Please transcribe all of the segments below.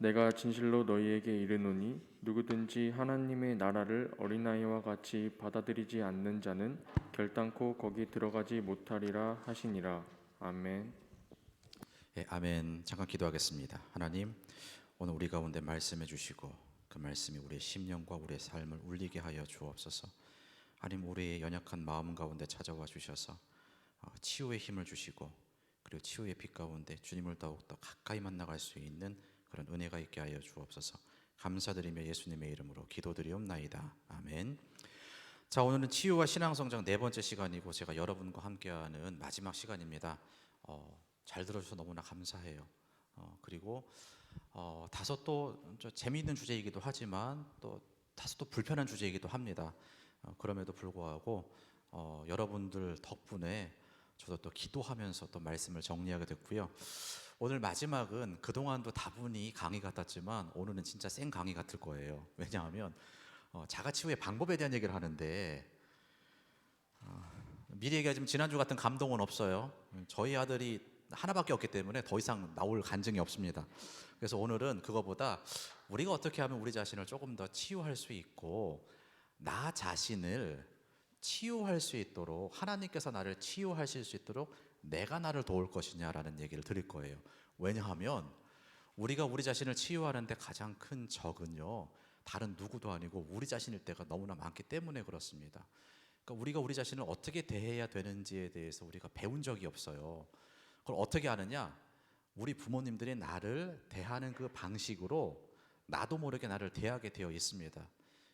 내가 진실로 너희에게 이르노니 누구든지 하나님의 나라를 어린아이와 같이 받아들이지 않는 자는 결단코 거기 들어가지 못하리라 하시니라. 아멘. 예, 아멘. 잠깐 기도하겠습니다. 하나님, 오늘 우리 가운데 말씀해 주시고 그 말씀이 우리의 심령과 우리의 삶을 울리게 하여 주옵소서. 하나님, 우리의 연약한 마음 가운데 찾아와 주셔서 치유의 힘을 주시고, 그리고 치유의 빛 가운데 주님을 더욱더 가까이 만나갈 수 있는 그런 은혜가 있게 하여 주옵소서. 감사드리며 예수님의 이름으로 기도드리옵나이다. 아멘. 자, 오늘은 치유와 신앙성장 네 번째 시간이고, 제가 여러분과 함께하는 마지막 시간입니다. 잘 들어주셔서 너무나 감사해요. 그리고 다소 또 재미있는 주제이기도 하지만 또 다소 또 불편한 주제이기도 합니다. 그럼에도 불구하고 여러분들 덕분에 저도 또 기도하면서 또 말씀을 정리하게 됐고요. 오늘 마지막은 그동안도 다분히 강의 같았지만 오늘은 진짜 생 강의 같을 거예요. 왜냐하면 자가치유의 방법에 대한 얘기를 하는데, 미리 얘기하자면 지난주 같은 감동은 없어요. 저희 아들이 하나밖에 없기 때문에 더 이상 나올 간증이 없습니다. 그래서 오늘은 그거보다 우리가 어떻게 하면 우리 자신을 조금 더 치유할 수 있고, 나 자신을 치유할 수 있도록, 하나님께서 나를 치유하실 수 있도록 내가 나를 도울 것이냐라는 얘기를 드릴 거예요. 왜냐하면 우리가 우리 자신을 치유하는데 가장 큰 적은요, 다른 누구도 아니고 우리 자신일 때가 너무나 많기 때문에 그렇습니다. 그러니까 우리가 우리 자신을 어떻게 대해야 되는지에 대해서 우리가 배운 적이 없어요. 그걸 어떻게 아느냐? 우리 부모님들이 나를 대하는 그 방식으로 나도 모르게 나를 대하게 되어 있습니다.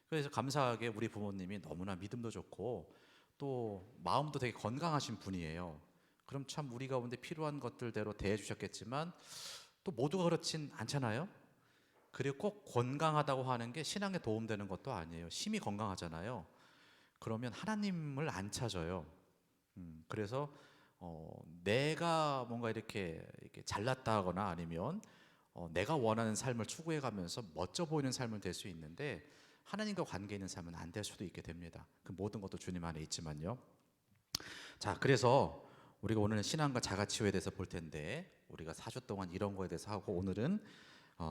그래서 감사하게 우리 부모님이 너무나 믿음도 좋고 또 마음도 되게 건강하신 분이에요. 그럼 참 우리 가운데 필요한 것들대로 대해 주셨겠지만 또 모두가 그렇진 않잖아요. 그리고 꼭 건강하다고 하는 게 신앙에 도움되는 것도 아니에요. 심히 건강하잖아요. 그러면 하나님을 안 찾아요. 그래서 내가 뭔가 이렇게 잘났다거나 아니면 내가 원하는 삶을 추구해가면서 멋져 보이는 삶을 될 수 있는데, 하나님과 관계 있는 삶은 안 될 수도 있게 됩니다. 그 모든 것도 주님 안에 있지만요. 자, 그래서 우리가 오늘은 신앙과 자가치유에 대해서 볼 텐데, 우리가 4주 동안 이런 거에 대해서 하고, 오늘은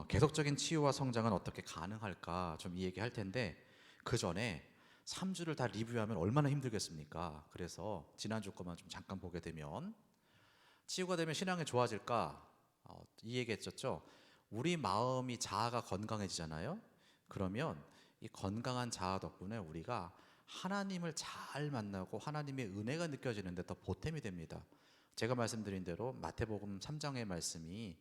계속적인 치유와 성장은 어떻게 가능할까 좀 이 얘기 할 텐데, 그 전에 3주를 다 리뷰하면 얼마나 힘들겠습니까? 그래서 지난주 것만 좀 잠깐 보게 되면, 치유가 되면 신앙이 좋아질까? 이 얘기 했었죠. 우리 마음이, 자아가 건강해지잖아요. 그러면 이 건강한 자아 덕분에 우리가 하나님을 잘 만나고 하나님의 은혜가 느껴지는데 더 보탬이 됩니다. 제가 말씀드린 대로 마태복음 3장의 말씀이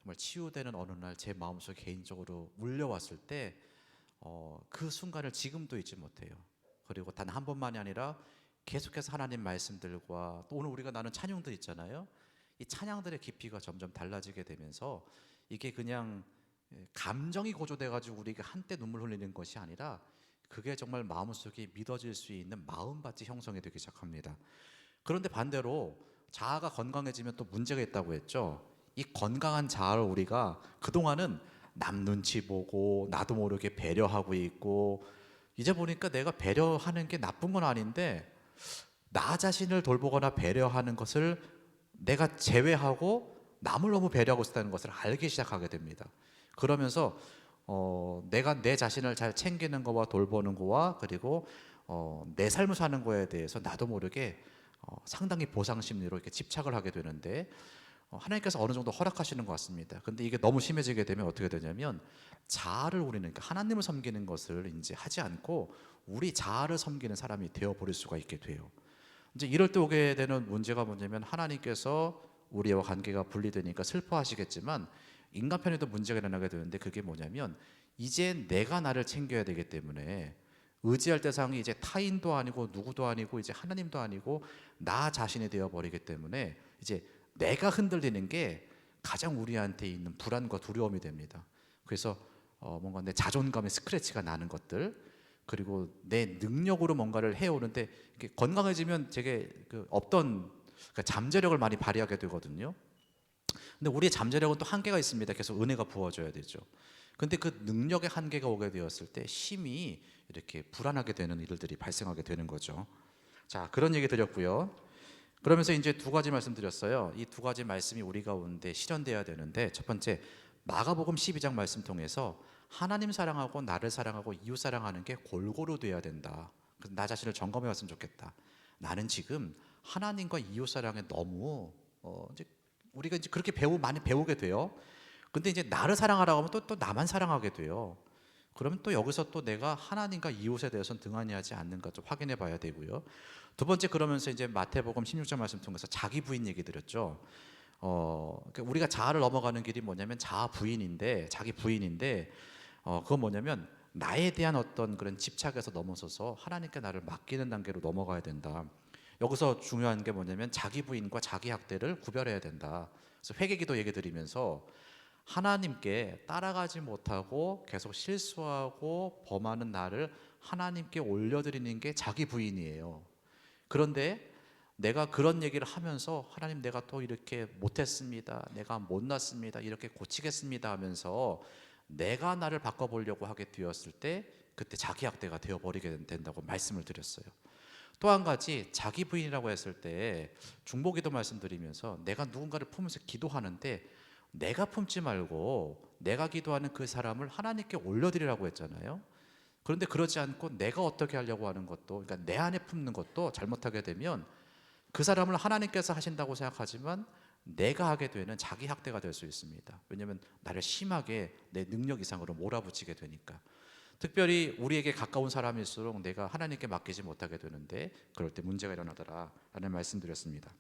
정말 치유되는 어느 날 제 마음속에 개인적으로 울려왔을 때 그 순간을 지금도 잊지 못해요. 그리고 단 한 번만이 아니라 계속해서 하나님 말씀들과 또 오늘 우리가 나눈 찬양들 있잖아요. 이 찬양들의 깊이가 점점 달라지게 되면서 이게 그냥 감정이 고조돼 가지고 우리가 한때 눈물 흘리는 것이 아니라, 그게 정말 마음속에 믿어질 수 있는 마음밭이 형성이 되기 시작합니다. 그런데 반대로 자아가 건강해지면 또 문제가 있다고 했죠. 이 건강한 자아를 우리가 그동안은 남 눈치 보고 나도 모르게 배려하고 있고, 이제 보니까 내가 배려하는 게 나쁜 건 아닌데 나 자신을 돌보거나 배려하는 것을 내가 제외하고 남을 너무 배려하고 있다는 것을 알기 시작하게 됩니다. 그러면서 내가 내 자신을 잘 챙기는 거와 돌보는 거와, 그리고 내 삶을 사는 거에 대해서 나도 모르게 상당히 보상 심리로 이렇게 집착을 하게 되는데, 하나님께서 어느 정도 허락하시는 것 같습니다. 근데 이게 너무 심해지게 되면 어떻게 되냐면, 자아를 우리는, 그러니까 하나님을 섬기는 것을 이제 하지 않고 우리 자아를 섬기는 사람이 되어 버릴 수가 있게 돼요. 이제 이럴 때 오게 되는 문제가 뭐냐면, 하나님께서 우리와 관계가 분리되니까 슬퍼하시겠지만 인간 편에도 문제가 일어나게 되는데, 그게 뭐냐면 이제 내가 나를 챙겨야 되기 때문에 의지할 대상이 이제 타인도 아니고 누구도 아니고 이제 하나님도 아니고 나 자신이 되어 버리기 때문에, 이제 내가 흔들리는 게 가장 우리한테 있는 불안과 두려움이 됩니다. 그래서 뭔가 내 자존감에 스크래치가 나는 것들, 그리고 내 능력으로 뭔가를 해오는데, 이렇게 건강해지면 되게 없던 잠재력을 많이 발휘하게 되거든요. 근데 우리의 잠재력은 또 한계가 있습니다. 계속 은혜가 부어져야 되죠. 근데 그 능력의 한계가 오게 되었을 때 심히 이렇게 불안하게 되는 일들이 발생하게 되는 거죠. 자, 그런 얘기 드렸고요. 그러면서 이제 두 가지 말씀 드렸어요. 이 두 가지 말씀이 우리 가운데 실현돼야 되는데, 첫 번째, 마가복음 12장 말씀 통해서 하나님 사랑하고 나를 사랑하고 이웃 사랑하는 게 골고루 돼야 된다. 그래서 나 자신을 점검해 봤으면 좋겠다. 나는 지금 하나님과 이웃 사랑에 너무 이제 우리가 이제 그렇게 많이 배우게 돼요. 근데 이제 나를 사랑하라고 하면 또 나만 사랑하게 돼요. 그러면 또 여기서 또 내가 하나님과 이웃에 대해서는 등한히 하지 않는가 좀 확인해 봐야 되고요. 두 번째, 그러면서 이제 마태복음 16장 말씀 통해서 자기 부인 얘기 드렸죠. 그러니까 우리가 자아를 넘어가는 길이 뭐냐면 자아 부인인데, 자기 부인인데, 그건 뭐냐면 나에 대한 어떤 그런 집착에서 넘어서서 하나님께 나를 맡기는 단계로 넘어가야 된다. 여기서 중요한 게 뭐냐면 자기 부인과 자기 학대를 구별해야 된다. 그래서 회개기도 얘기 드리면서 하나님께 따라가지 못하고 계속 실수하고 범하는 나를 하나님께 올려드리는 게 자기 부인이에요. 그런데 내가 그런 얘기를 하면서 하나님, 내가 또 이렇게 못했습니다, 내가 못났습니다, 이렇게 고치겠습니다 하면서 내가 나를 바꿔보려고 하게 되었을 때 그때 자기 학대가 되어버리게 된다고 말씀을 드렸어요. 또 한 가지, 자기 부인이라고 했을 때 중보기도 말씀드리면서 내가 누군가를 품으면서 기도하는데 내가 품지 말고 내가 기도하는 그 사람을 하나님께 올려드리라고 했잖아요. 그런데 그러지 않고 내가 어떻게 하려고 하는 것도, 그러니까 내 안에 품는 것도 잘못하게 되면 그 사람을 하나님께서 하신다고 생각하지만 내가 하게 되는 자기 학대가 될 수 있습니다. 왜냐하면 나를 심하게 내 능력 이상으로 몰아붙이게 되니까. 특별히 우리에게 가까운 사람일수록 내가 하나님께 맡기지 못하게 되는데 그럴 때 문제가 일어나더라 라는 말씀드렸습니다.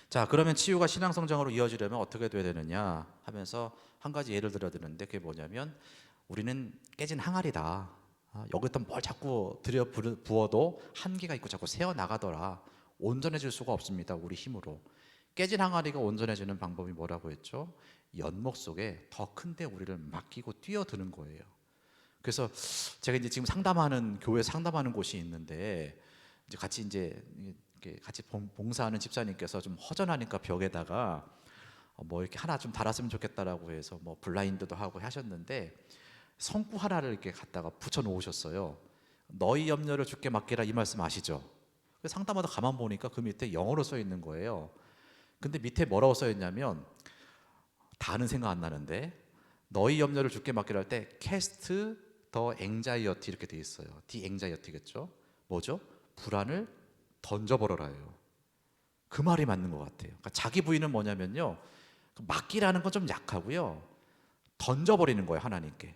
자, 그러면 치유가 신앙 성장으로 이어지려면 어떻게 돼야 되느냐 하면서 한 가지 예를 들어 드는데, 그게 뭐냐면 우리는 깨진 항아리다. 여기다 뭘 자꾸 들여 부어도 한계가 있고 자꾸 새어나가더라. 온전해질 수가 없습니다, 우리 힘으로. 깨진 항아리가 온전해지는 방법이 뭐라고 했죠? 연못 속에 더 큰데 우리를 맡기고 뛰어드는 거예요. 그래서 제가 이제 지금 교회 상담하는 곳이 있는데, 이제 같이 봉사하는 집사님께서 좀 허전하니까 벽에다가 뭐 이렇게 하나 좀 달았으면 좋겠다라고 해서 뭐 블라인드도 하고 하셨는데 성구 하나를 이렇게 갖다가 붙여 놓으셨어요. 너희 염려를 주께 맡기라, 이 말씀 아시죠? 상담하다 가만 보니까 그 밑에 영어로 써 있는 거예요. 근데 밑에 뭐라고 써 있냐면, 다는 생각 안 나는데, 너희 염려를 주께 맡기라 할 때 cast the anxiety 이렇게 돼 있어요. the anxiety겠죠? 뭐죠? 불안을 던져버려라예요. 그 말이 맞는 것 같아요. 그러니까 자기 부인은 뭐냐면요, 맡기라는 건 좀 약하고요, 던져버리는 거예요, 하나님께.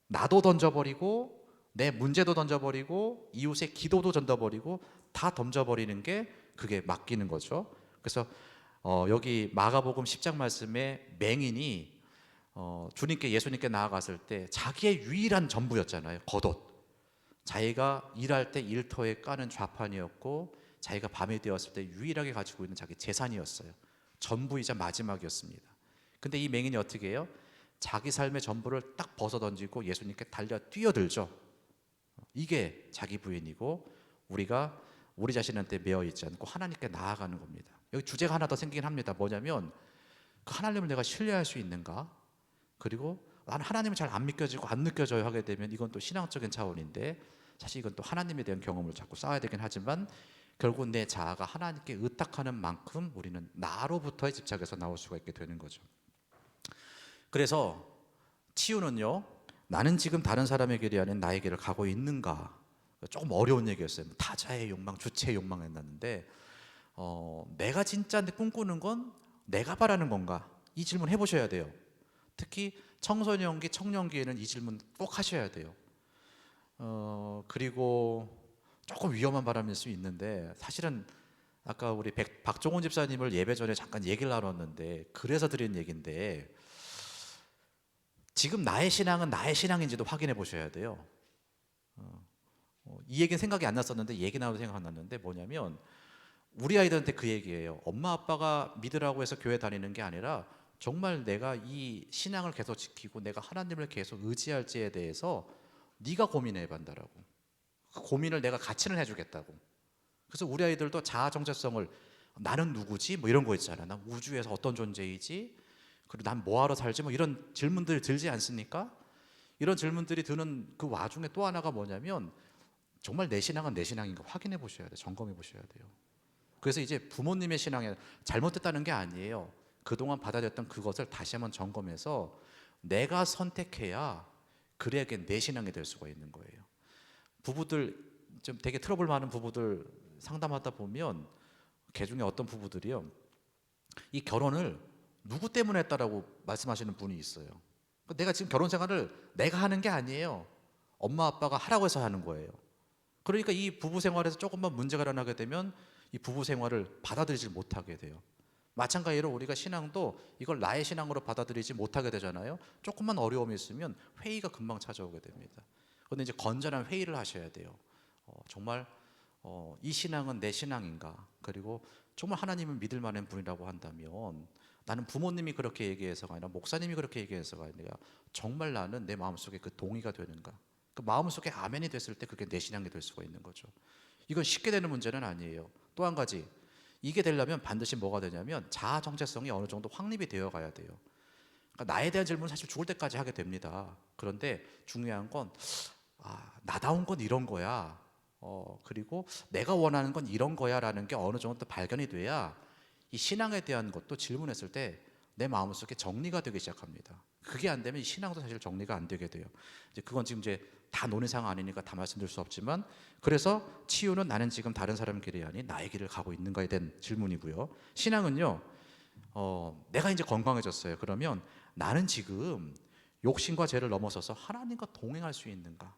나도 던져버리고 내 문제도 던져버리고 이웃의 기도도 던져버리고 다 던져버리는 게 그게 맡기는 거죠. 그래서 여기 마가복음 10장 말씀에 맹인이 예수님께 나아갔을 때 자기의 유일한 전부였잖아요. 겉옷. 자기가 일할 때 일터에 까는 좌판이었고 자기가 밤이 되었을 때 유일하게 가지고 있는 자기 재산이었어요. 전부이자 마지막이었습니다. 근데 이 맹인이 어떻게 해요? 자기 삶의 전부를 딱 벗어던지고 예수님께 달려 뛰어들죠. 이게 자기 부인이고, 우리가 우리 자신한테 매어 있지 않고 하나님께 나아가는 겁니다. 여기 주제가 하나 더 생기긴 합니다. 뭐냐면 그 하나님을 내가 신뢰할 수 있는가? 그리고 나는 하나님을 잘 안 믿겨지고 안 느껴져요 하게 되면 이건 또 신앙적인 차원인데, 사실 이건 또 하나님에 대한 경험을 자꾸 쌓아야 되긴 하지만 결국 내 자아가 하나님께 의탁하는 만큼 우리는 나로부터의 집착에서 나올 수가 있게 되는 거죠. 그래서 치유는요, 나는 지금 다른 사람의 길이 아닌 나의 길을 가고 있는가? 조금 어려운 얘기였어요. 타자의 욕망, 주체의 욕망 했는데, 내가 진짜 꿈꾸는 건 내가 바라는 건가? 이 질문 해보셔야 돼요. 특히 청소년기, 청년기에는 이 질문 꼭 하셔야 돼요. 그리고 조금 위험한 바람일 수 있는데, 사실은 아까 우리 박종훈 집사님을 예배 전에 잠깐 얘기를 나눴는데 그래서 드린 얘기인데, 지금 나의 신앙은 나의 신앙인지도 확인해 보셔야 돼요. 이 얘기는 생각이 안 났었는데 얘기 나와도 생각 안 났는데, 뭐냐면 우리 아이들한테 그 얘기예요. 엄마 아빠가 믿으라고 해서 교회 다니는 게 아니라 정말 내가 이 신앙을 계속 지키고 내가 하나님을 계속 의지할지에 대해서 네가 고민해 반다라고. 그 고민을 내가 같이는 해주겠다고. 그래서 우리 아이들도 자아 정체성을, 나는 누구지? 뭐 이런 거 있잖아. 난 우주에서 어떤 존재이지? 그리고 난 뭐하러 살지? 뭐 이런 질문들 들지 않습니까? 이런 질문들이 드는 그 와중에 또 하나가 뭐냐면, 정말 내 신앙은 내 신앙인가 확인해 보셔야 돼요. 점검해 보셔야 돼요. 그래서 이제 부모님의 신앙에 잘못됐다는 게 아니에요. 그동안 받아들였던 그것을 다시 한번 점검해서 내가 선택해야 그에게 내 신앙이 될 수가 있는 거예요. 부부들 좀 되게 트러블 많은 부부들 상담하다 보면 개 중에 어떤 부부들이요, 이 결혼을 누구 때문에 했다라고 말씀하시는 분이 있어요. 내가 지금 결혼 생활을 내가 하는 게 아니에요. 엄마 아빠가 하라고 해서 하는 거예요. 그러니까 이 부부 생활에서 조금만 문제가 일어나게 되면 이 부부 생활을 받아들이지 못하게 돼요. 마찬가지로 우리가 신앙도 이걸 나의 신앙으로 받아들이지 못하게 되잖아요. 조금만 어려움이 있으면 회의가 금방 찾아오게 됩니다. 그런데 이제 건전한 회의를 하셔야 돼요. 정말 이 신앙은 내 신앙인가? 그리고 정말 하나님을 믿을 만한 분이라고 한다면, 나는 부모님이 그렇게 얘기해서가 아니라 목사님이 그렇게 얘기해서가 아니라 정말 나는 내 마음속에 그 동의가 되는가? 그 마음속에 아멘이 됐을 때 그게 내 신앙이 될 수가 있는 거죠. 이건 쉽게 되는 문제는 아니에요. 또 한 가지, 이게 되려면 반드시 뭐가 되냐면 자아 정체성이 어느 정도 확립이 되어 가야 돼요. 그러니까 나에 대한 질문은 사실 죽을 때까지 하게 됩니다. 그런데 중요한 건 나다운 건 이런 거야. 그리고 내가 원하는 건 이런 거야라는 게 어느 정도 발견이 돼야 이 신앙에 대한 것도 질문했을 때 내 마음속에 정리가 되기 시작합니다. 그게 안 되면 이 신앙도 사실 정리가 안 되게 돼요. 이제 그건 지금 이제 다 논의사항 아니니까 다 말씀드릴 수 없지만, 그래서 치유는 나는 지금 다른 사람 길이 아닌 나의 길을 가고 있는가에 대한 질문이고요. 신앙은요, 내가 이제 건강해졌어요. 그러면 나는 지금 욕심과 죄를 넘어서서 하나님과 동행할 수 있는가?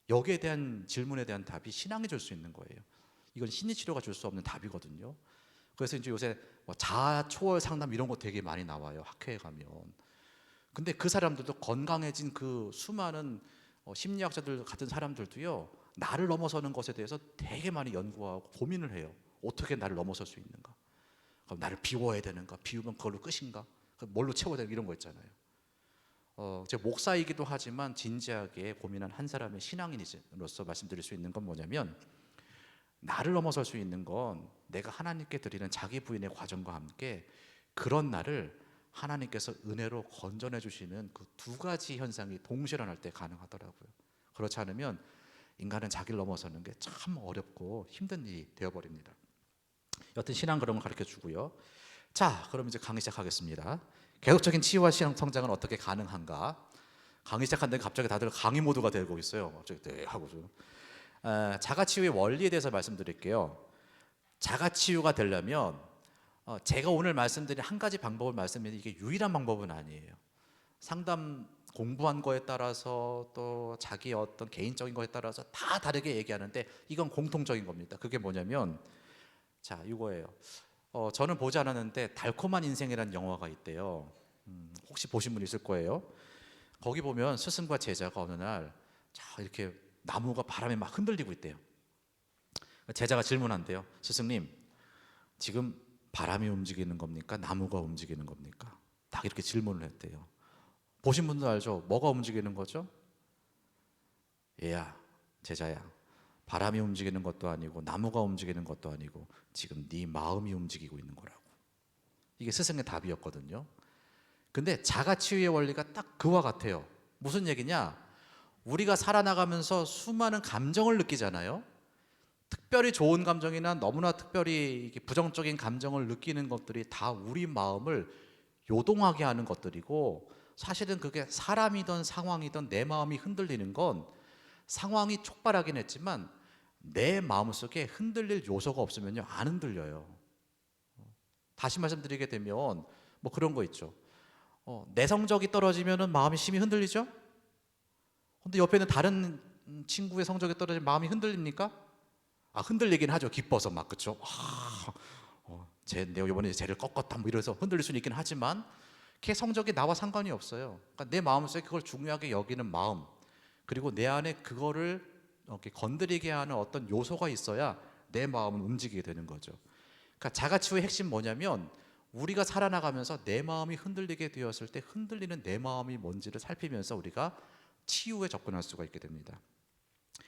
여기에 대한 질문에 대한 답이 신앙이 줄 수 있는 거예요. 이건 심리치료가 줄 수 없는 답이거든요. 그래서 이제 요새 뭐 자아 초월 상담 이런 거 되게 많이 나와요, 학회에 가면. 근데 그 사람들도, 건강해진 그 수많은 심리학자들 같은 사람들도요, 나를 넘어서는 것에 대해서 되게 많이 연구하고 고민을 해요. 어떻게 나를 넘어설 수 있는가? 그럼 나를 비워야 되는가? 비우면 그걸로 끝인가? 뭘로 채워야 되는가? 이런 거 있잖아요. 제가 목사이기도 하지만 진지하게 고민한 한 사람의 신앙인으로서 말씀드릴 수 있는 건 뭐냐면, 나를 넘어설 수 있는 건 내가 하나님께 드리는 자기 부인의 과정과 함께 그런 나를 하나님께서 은혜로 건져내 주시는 그 두 가지 현상이 동시에 일어날 때 가능하더라고요. 그렇지 않으면 인간은 자기를 넘어서는 게 참 어렵고 힘든 일이 되어버립니다. 여튼 신앙 그런 거 가르쳐 주고요. 자, 그럼 이제 강의 시작하겠습니다. 계속적인 치유와 신앙 성장은 어떻게 가능한가? 강의 시작한데 갑자기 다들 강의 모드가 되고 있어요. 갑자기 네 하고 좀. 자가치유의 원리에 대해서 말씀드릴게요. 자가치유가 되려면 제가 오늘 말씀드린 한 가지 방법을 말씀드리는 이게 유일한 방법은 아니에요. 상담 공부한 거에 따라서 또 자기 어떤 개인적인 거에 따라서 다 다르게 얘기하는데 이건 공통적인 겁니다. 그게 뭐냐면, 자, 이거예요. 저는 보지 않았는데 달콤한 인생이라는 영화가 있대요. 혹시 보신 분 있을 거예요. 거기 보면 스승과 제자가 어느 날 이렇게 나무가 바람에 막 흔들리고 있대요. 제자가 질문한대요. 스승님, 지금 바람이 움직이는 겁니까? 나무가 움직이는 겁니까? 딱 이렇게 질문을 했대요. 보신 분들 알죠? 뭐가 움직이는 거죠? 얘야, 제자야, 바람이 움직이는 것도 아니고 나무가 움직이는 것도 아니고 지금 네 마음이 움직이고 있는 거라고. 이게 스승의 답이었거든요. 근데 자가치유의 원리가 딱 그와 같아요. 무슨 얘기냐? 우리가 살아나가면서 수많은 감정을 느끼잖아요. 특별히 좋은 감정이나 너무나 특별히 부정적인 감정을 느끼는 것들이 다 우리 마음을 요동하게 하는 것들이고, 사실은 그게 사람이든 상황이든 내 마음이 흔들리는 건 상황이 촉발하긴 했지만 내 마음속에 흔들릴 요소가 없으면요 안 흔들려요. 다시 말씀드리게 되면 뭐 그런 거 있죠. 내 성적이 떨어지면 마음이 심히 흔들리죠. 근데 옆에 있는 다른 친구의 성적이 떨어지면 마음이 흔들립니까? 흔들리긴 하죠. 기뻐서 막, 그렇죠. 내가 이번에 쟤를 꺾었다 뭐 이래서 흔들릴 수는 있긴 하지만 걔 성적이 나와 상관이 없어요. 그러니까 내 마음속에 그걸 중요하게 여기는 마음, 그리고 내 안에 그거를 이렇게 건드리게 하는 어떤 요소가 있어야 내 마음은 움직이게 되는 거죠. 그러니까 자가치유의 핵심 뭐냐면, 우리가 살아나가면서 내 마음이 흔들리게 되었을 때 흔들리는 내 마음이 뭔지를 살피면서 우리가 치유에 접근할 수가 있게 됩니다.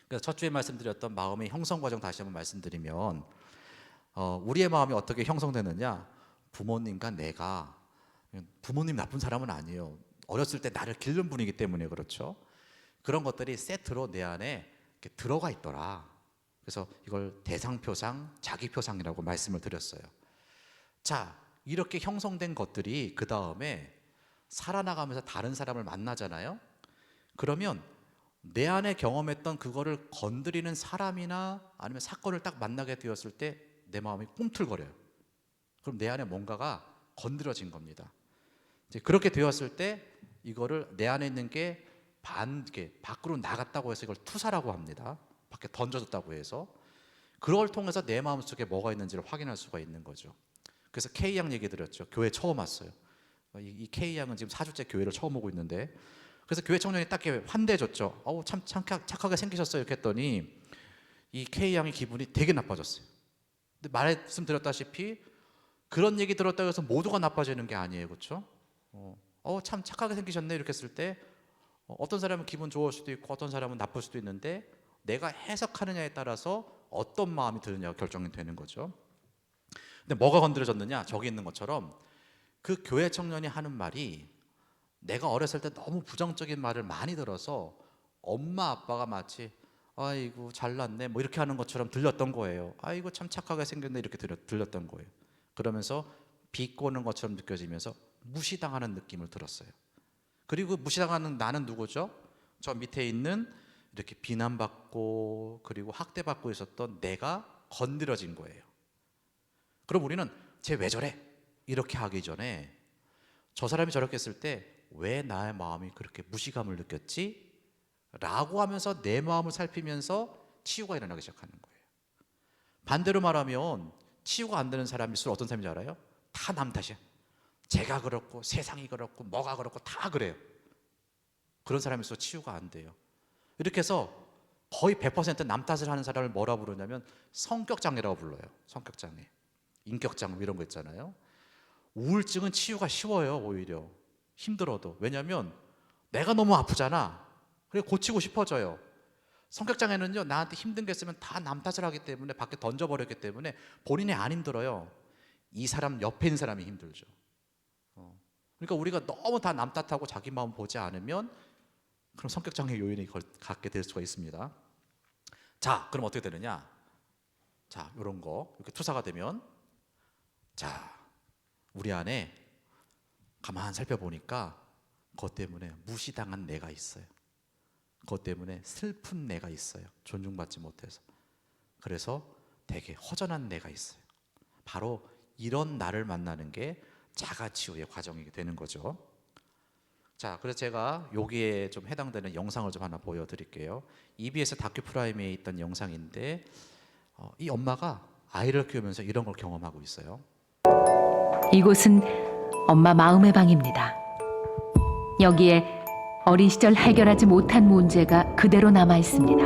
그래서 첫 주에 말씀드렸던 마음의 형성 과정 다시 한번 말씀드리면, 우리의 마음이 어떻게 형성되느냐? 부모님과 내가, 부모님 나쁜 사람은 아니에요. 어렸을 때 나를 기른 분이기 때문에 그렇죠. 그런 것들이 세트로 내 안에 이렇게 들어가 있더라. 그래서 이걸 대상표상, 자기표상이라고 말씀을 드렸어요. 자, 이렇게 형성된 것들이 그 다음에 살아나가면서 다른 사람을 만나잖아요. 그러면 내 안에 경험했던 그거를 건드리는 사람이나 아니면 사건을 딱 만나게 되었을 때 내 마음이 꿈틀거려요. 그럼 내 안에 뭔가가 건드려진 겁니다. 이제 그렇게 되었을 때 이거를 내 안에 있는 게 이렇게 밖으로 나갔다고 해서 이걸 투사라고 합니다. 밖에 던져졌다고 해서 그걸 통해서 내 마음속에 뭐가 있는지를 확인할 수가 있는 거죠. 그래서 K양 얘기 드렸죠. 교회 처음 왔어요. 이 K양은 지금 4주째 교회를 처음 오고 있는데, 그래서 교회 청년이 딱 이렇게 환대해줬죠. 어우 참 착하게 생기셨어요 이렇게 했더니 이 K양의 기분이 되게 나빠졌어요. 근데 말씀드렸다시피 그런 얘기 들었다고 해서 모두가 나빠지는 게 아니에요. 그렇죠? 참 착하게 생기셨네 이렇게 했을 때 어떤 사람은 기분 좋을 수도 있고 어떤 사람은 나쁠 수도 있는데 내가 해석하느냐에 따라서 어떤 마음이 드느냐가 결정이 되는 거죠. 근데 뭐가 건드려졌느냐? 저기 있는 것처럼 그 교회 청년이 하는 말이 내가 어렸을 때 너무 부정적인 말을 많이 들어서 엄마 아빠가 마치 아이고 잘났네 뭐 이렇게 하는 것처럼 들렸던 거예요. 아이고 참 착하게 생겼네 이렇게 들렸던 거예요. 그러면서 비꼬는 것처럼 느껴지면서 무시당하는 느낌을 들었어요. 그리고 무시당하는 나는 누구죠? 저 밑에 있는 이렇게 비난받고 그리고 학대받고 있었던 내가 건드려진 거예요. 그럼 우리는 쟤 왜 저래? 이렇게 하기 전에 저 사람이 저렇게 했을 때 왜 나의 마음이 그렇게 무시감을 느꼈지? 라고 하면서 내 마음을 살피면서 치유가 일어나기 시작하는 거예요. 반대로 말하면 치유가 안 되는 사람일수록 어떤 사람인지 알아요? 다 남 탓이야. 제가 그렇고 세상이 그렇고 뭐가 그렇고 다 그래요. 그런 사람일수록 치유가 안 돼요. 이렇게 해서 거의 100% 남 탓을 하는 사람을 뭐라 부르냐면 성격장애라고 불러요. 성격장애, 인격장애 이런 거 있잖아요. 우울증은 치유가 쉬워요. 오히려 힘들어도. 왜냐하면 내가 너무 아프잖아. 그래 고치고 싶어져요. 성격장애는요, 나한테 힘든 게 있으면 다 남 탓을 하기 때문에 밖에 던져버렸기 때문에 본인이 안 힘들어요. 이 사람 옆에 있는 사람이 힘들죠. 그러니까 우리가 너무 다 남 탓하고 자기 마음 보지 않으면 그럼 성격장애 요인이 갖게 될 수가 있습니다. 자, 그럼 어떻게 되느냐? 자, 이런 거 이렇게 투사가 되면 자, 우리 안에 가만 살펴보니까 그것 때문에 무시당한 내가 있어요. 그것 때문에 슬픈 내가 있어요. 존중받지 못해서. 그래서 되게 허전한 내가 있어요. 바로 이런 나를 만나는 게 자가치유의 과정이 되는 거죠. 자, 그래서 제가 여기에 좀 해당되는 영상을 좀 하나 보여드릴게요. EBS 다큐프라임에 있던 영상인데 이 엄마가 아이를 키우면서 이런 걸 경험하고 있어요. 이곳은 엄마 마음의 방입니다. 여기에 어린 시절 해결하지 못한 문제가 그대로 남아 있습니다.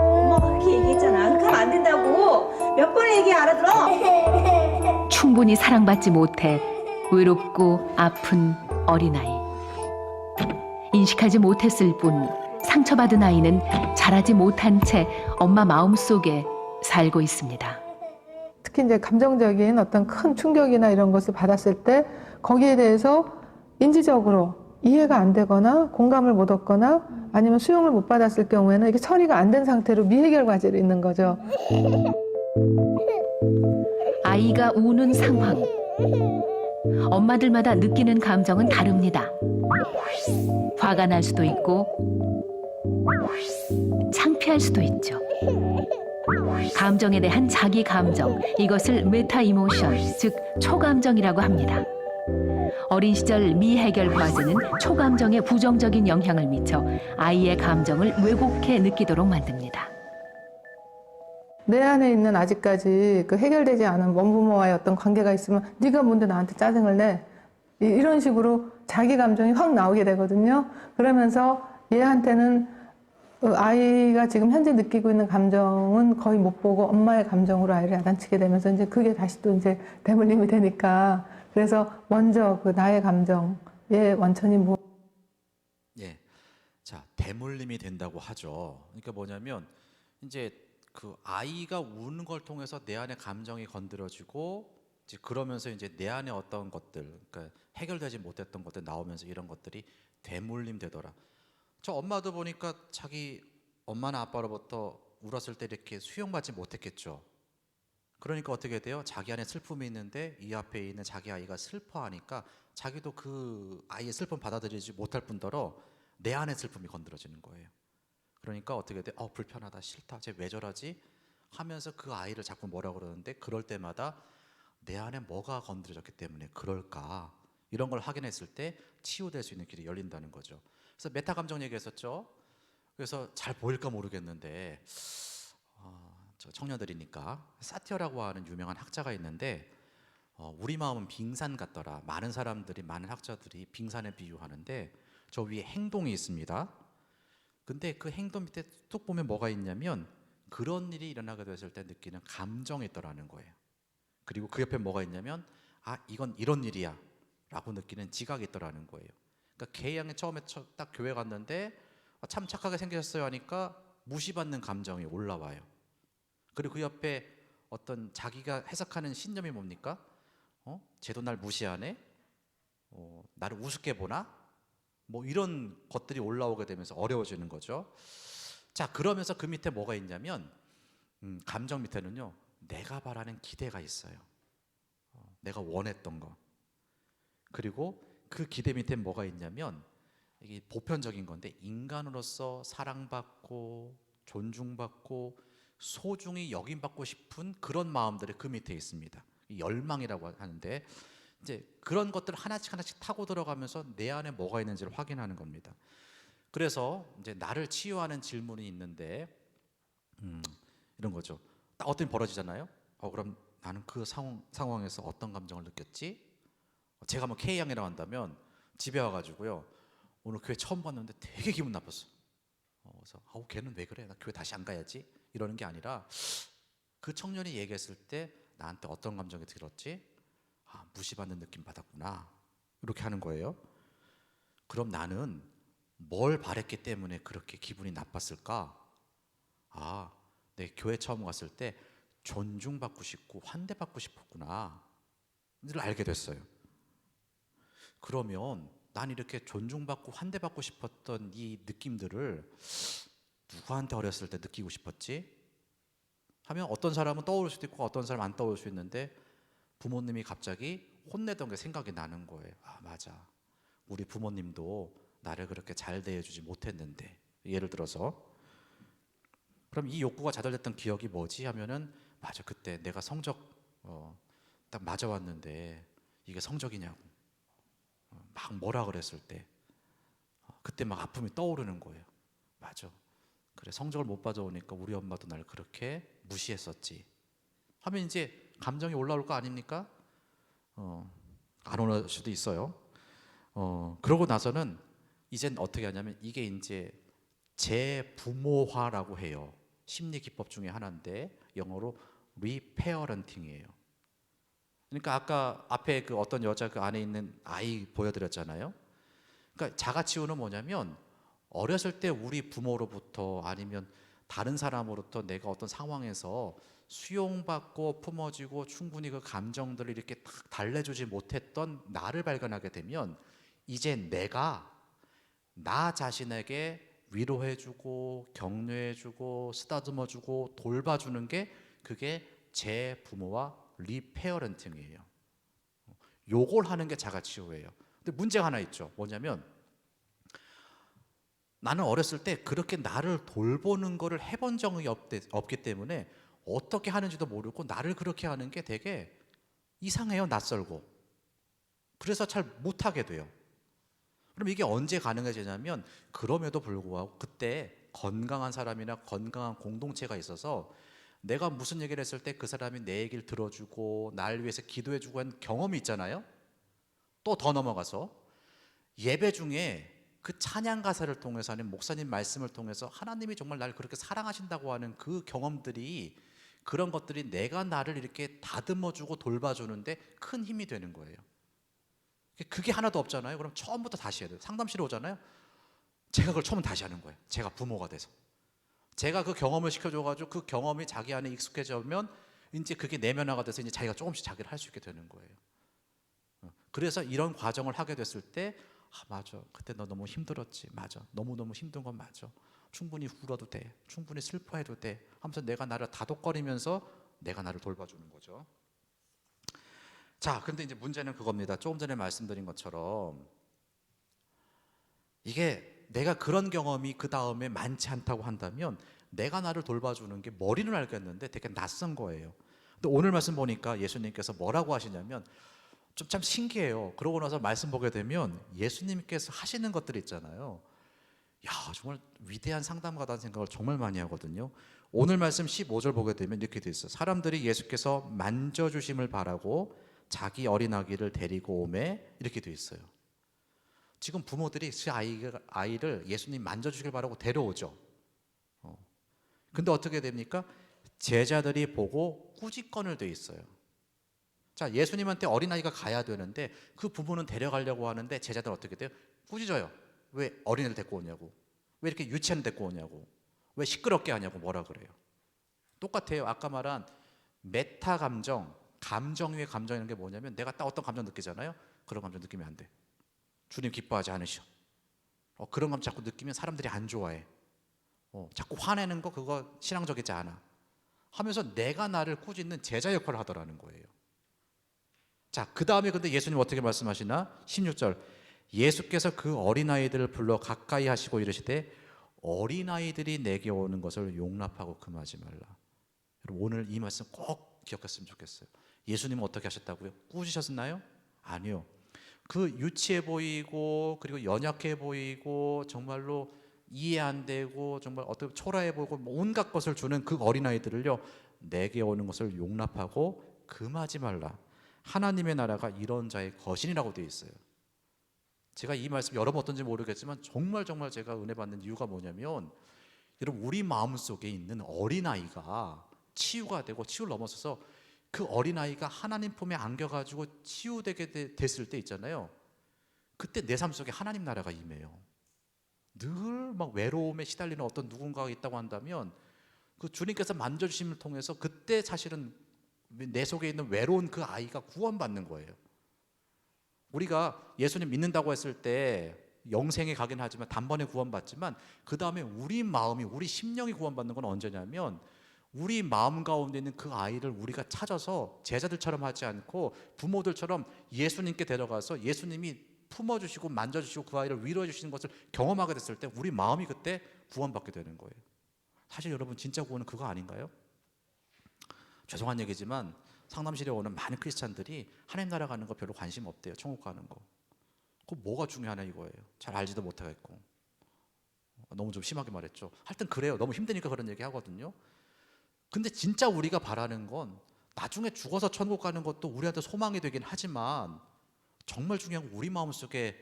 엄마 그렇게 얘기했잖아. 그렇게 하면 안 된다고. 몇 번을 얘기 알아들어? 충분히 사랑받지 못해 외롭고 아픈 어린아이. 인식하지 못했을 뿐 상처받은 아이는 자라지 못한 채 엄마 마음속에 살고 있습니다. 특히 이제 감정적인 어떤 큰 충격이나 이런 것을 받았을 때 거기에 대해서 인지적으로 이해가 안 되거나 공감을 못 얻거나 아니면 수용을 못 받았을 경우에는 이게 처리가 안 된 상태로 미해결 과제로 있는 거죠. 아이가 우는 상황. 엄마들마다 느끼는 감정은 다릅니다. 화가 날 수도 있고 창피할 수도 있죠. 감정에 대한 자기 감정, 이것을 메타 이모션, 즉 초감정이라고 합니다. 어린 시절 미해결 과제는 초감정에 부정적인 영향을 미쳐 아이의 감정을 왜곡해 느끼도록 만듭니다. 내 안에 있는 아직까지 그 해결되지 않은 원부모와의 어떤 관계가 있으면 네가 뭔데 나한테 짜증을 내? 이런 식으로 자기 감정이 확 나오게 되거든요. 그러면서 얘한테는 아이가 지금 현재 느끼고 있는 감정은 거의 못 보고 엄마의 감정으로 아이를 야단치게 되면서 이제 그게 다시 또 이제 대물림이 되니까 그래서 먼저 그 나의 감정의 원천이 뭐 예. 자, 대물림이 된다고 하죠. 그러니까 뭐냐면 이제 그 아이가 우는 걸 통해서 내 안에 감정이 건드려지고 이제 그러면서 이제 내 안에 어떤 것들, 그러니까 해결되지 못했던 것들 나오면서 이런 것들이 대물림 되더라. 저 엄마도 보니까 자기 엄마나 아빠로부터 울었을 때 이렇게 수용받지 못했겠죠. 그러니까 어떻게 돼요? 자기 안에 슬픔이 있는데 이 앞에 있는 자기 아이가 슬퍼하니까 자기도 그 아이의 슬픔 받아들이지 못할 뿐더러 내 안의 슬픔이 건드려지는 거예요. 그러니까 어떻게 돼? 불편하다, 싫다, 쟤 왜 저러지? 하면서 그 아이를 자꾸 뭐라 그러는데, 그럴 때마다 내 안에 뭐가 건드려졌기 때문에 그럴까? 이런 걸 확인했을 때 치유될 수 있는 길이 열린다는 거죠. 그래서 메타 감정 얘기했었죠. 그래서 잘 보일까 모르겠는데 저 청년들이니까 사티어라고 하는 유명한 학자가 있는데 우리 마음은 빙산 같더라. 많은 사람들이, 많은 학자들이 빙산에 비유하는데 저 위에 행동이 있습니다. 근데 그 행동 밑에 뚝 보면 뭐가 있냐면 그런 일이 일어나게 됐을 때 느끼는 감정이 있더라는 거예요. 그리고 그 옆에 뭐가 있냐면 이건 이런 일이야 라고 느끼는 지각이 있더라는 거예요. 그러니까 K 양이 처음에 딱 교회 갔는데 참 착하게 생기셨어요 하니까 무시받는 감정이 올라와요. 그리고 그 옆에 어떤 자기가 해석하는 신념이 뭡니까? 쟤도 날 무시하네? 나를 우습게 보나? 뭐 이런 것들이 올라오게 되면서 어려워지는 거죠. 자, 그러면서 그 밑에 뭐가 있냐면 감정 밑에는요, 내가 바라는 기대가 있어요. 내가 원했던 거. 그리고 그 기대 밑에 뭐가 있냐면 이게 보편적인 건데 인간으로서 사랑받고 존중받고 소중히 여김받고 싶은 그런 마음들이 그 밑에 있습니다. 열망이라고 하는데 이제 그런 것들 하나씩 타고 들어가면서 내 안에 뭐가 있는지를 확인하는 겁니다. 그래서 이제 나를 치유하는 질문이 있는데 이런 거죠. 딱 어떤 일이 벌어지잖아요. 그럼 나는 그 상황에서 어떤 감정을 느꼈지? 제가 뭐 K양이라고 한다면 집에 와가지고요, 오늘 교회 처음 봤는데 되게 기분 나빴어. 그래서 걔는 왜 그래? 나 교회 다시 안 가야지. 이러는 게 아니라 그 청년이 얘기했을 때 나한테 어떤 감정이 들었지? 무시받는 느낌 받았구나. 이렇게 하는 거예요. 그럼 나는 뭘 바랬기 때문에 그렇게 기분이 나빴을까? 내 교회 처음 갔을 때 존중받고 싶고 환대받고 싶었구나. 이를 알게 됐어요. 그러면 난 이렇게 존중받고 환대받고 싶었던 이 느낌들을 누구한테 어렸을 때 느끼고 싶었지? 하면 어떤 사람은 떠오를 수도 있고 어떤 사람은 안 떠오를 수 있는데 부모님이 갑자기 혼내던 게 생각이 나는 거예요. 맞아. 우리 부모님도 나를 그렇게 잘 대해주지 못했는데. 예를 들어서 그럼 이 욕구가 자절됐던 기억이 뭐지? 하면은 맞아, 그때 내가 성적 딱 맞아왔는데 이게 성적이냐고 막 뭐라 그랬을 때 그때 막 아픔이 떠오르는 거예요. 맞아, 그래, 성적을 못 받아오니까 우리 엄마도 날 그렇게 무시했었지 하면 이제 감정이 올라올 거 아닙니까? 안 올라올 수도 있어요. 그러고 나서는 이젠 어떻게 하냐면 이게 이제 재부모화라고 해요. 심리 기법 중에 하나인데 영어로 리페어런팅이에요. 그러니까 아까 앞에 그 어떤 여자 그 안에 있는 아이 보여드렸잖아요. 그러니까 자가치유는 뭐냐면 어렸을 때 우리 부모로부터 아니면 다른 사람으로부터 내가 어떤 상황에서 수용받고 품어지고 충분히 그 감정들을 이렇게 딱 달래주지 못했던 나를 발견하게 되면 이제 내가 나 자신에게 위로해주고 격려해주고 쓰다듬어주고 돌봐주는 게 그게 재부모와 리페어런팅이에요. 요걸 하는 게 자가치유예요. 근데 문제가 하나 있죠. 뭐냐면 나는 어렸을 때 그렇게 나를 돌보는 거를 해본 적이 없기 때문에 어떻게 하는지도 모르고 나를 그렇게 하는 게 되게 이상해요. 낯설고. 그래서 잘 못하게 돼요. 그럼 이게 언제 가능해지냐면 그럼에도 불구하고 그때 건강한 사람이나 건강한 공동체가 있어서 내가 무슨 얘기를 했을 때 그 사람이 내 얘기를 들어주고 날 위해서 기도해주고 한 경험이 있잖아요. 또 더 넘어가서 예배 중에 그 찬양 가사를 통해서 아니면 목사님 말씀을 통해서 하나님이 정말 나를 그렇게 사랑하신다고 하는 그 경험들이, 그런 것들이 내가 나를 이렇게 다듬어주고 돌봐주는데 큰 힘이 되는 거예요. 그게 하나도 없잖아요. 그럼 처음부터 다시 해야 돼요. 상담실에 오잖아요. 제가 그걸 처음 다시 하는 거예요. 제가 부모가 돼서 제가 그 경험을 시켜줘가지고 그 경험이 자기 안에 익숙해지면 이제 그게 내면화가 돼서 이제 자기가 조금씩 자기를 할 수 있게 되는 거예요. 그래서 이런 과정을 하게 됐을 때 맞아. 그때 너 너무 힘들었지. 맞아. 너무너무 힘든 건 맞아. 충분히 울어도 돼. 충분히 슬퍼해도 돼. 하면서 내가 나를 다독거리면서 내가 나를 돌봐주는 거죠. 자, 그런데 이제 문제는 그겁니다. 조금 전에 말씀드린 것처럼 이게 내가 그런 경험이 그 다음에 많지 않다고 한다면 내가 나를 돌봐주는 게 머리는 알겠는데 되게 낯선 거예요. 근데 오늘 말씀 보니까 예수님께서 뭐라고 하시냐면 좀 참 신기해요. 그러고 나서 말씀 보게 되면 예수님께서 하시는 것들 있잖아요. 야, 정말 위대한 상담가다는 생각을 정말 많이 하거든요. 오늘 말씀 15절 보게 되면 이렇게 돼 있어요. 사람들이 예수께서 만져주심을 바라고 자기 어린 아기를 데리고 오매 이렇게 돼 있어요. 지금 부모들이 그 아이를 예수님 만져주길 바라고 데려오죠. 근데 어떻게 됩니까? 제자들이 보고 꾸짖건을 돼 있어요. 자, 예수님한테 어린아이가 가야 되는데 그 부모는 데려가려고 하는데 제자들은 어떻게 돼요? 꾸짖어요. 왜 어린애를 데리고 오냐고, 왜 이렇게 유치한 데리고 오냐고, 왜 시끄럽게 하냐고 뭐라 그래요. 똑같아요. 아까 말한 메타 감정, 감정 위의 감정이라는 게 뭐냐면 내가 딱 어떤 감정 느끼잖아요. 그런 감정 느끼면 안 돼. 주님 기뻐하지 않으셔. 그런 감정 자꾸 느끼면 사람들이 안 좋아해. 자꾸 화내는 거 그거 신앙적이지 않아 하면서 내가 나를 꾸짖는 제자 역할을 하더라는 거예요. 자, 그 다음에 근데 예수님 어떻게 말씀하시나? 16절 예수께서 그 어린아이들을 불러 가까이 하시고 이르시되 어린아이들이 내게 오는 것을 용납하고 금하지 말라. 여러분 오늘 이 말씀 꼭 기억했으면 좋겠어요. 예수님은 어떻게 하셨다고요? 꾸짖으셨나요? 아니요. 그 유치해 보이고 그리고 연약해 보이고 정말로 이해 안 되고 정말 어떻게 초라해 보이고 온갖 것을 주는 그 어린아이들을요 내게 오는 것을 용납하고 금하지 말라. 하나님의 나라가 이런 자의 거신이라고 되어 있어요. 제가 이 말씀 여러 번 어떤지 모르겠지만 정말 제가 은혜 받는 이유가 뭐냐면 여러분 우리 마음속에 있는 어린아이가 치유가 되고 치유를 넘어서서 그 어린아이가 하나님 품에 안겨가지고 치유되게 됐을 때 있잖아요. 그때 내 삶 속에 하나님 나라가 임해요. 늘 막 외로움에 시달리는 어떤 누군가가 있다고 한다면 그 주님께서 만져주심을 통해서 그때 사실은 내 속에 있는 외로운 그 아이가 구원받는 거예요. 우리가 예수님 믿는다고 했을 때 영생에 가긴 하지만 단번에 구원받지만 그 다음에 우리 마음이 우리 심령이 구원받는 건 언제냐면 우리 마음 가운데 있는 그 아이를 우리가 찾아서 제자들처럼 하지 않고 부모들처럼 예수님께 데려가서 예수님이 품어주시고 만져주시고 그 아이를 위로해 주시는 것을 경험하게 됐을 때 우리 마음이 그때 구원받게 되는 거예요. 사실 여러분 진짜 구원은 그거 아닌가요? 죄송한 얘기지만 상담실에 오는 많은 크리스찬들이 하나님 나라 가는 거 별로 관심 없대요. 천국 가는 거. 그 뭐가 중요하냐 이거예요. 잘 알지도 못하겠고. 너무 좀 심하게 말했죠. 하여튼 그래요. 너무 힘드니까 그런 얘기 하거든요. 근데 진짜 우리가 바라는 건 나중에 죽어서 천국 가는 것도 우리한테 소망이 되긴 하지만 정말 중요한 건 우리 마음속에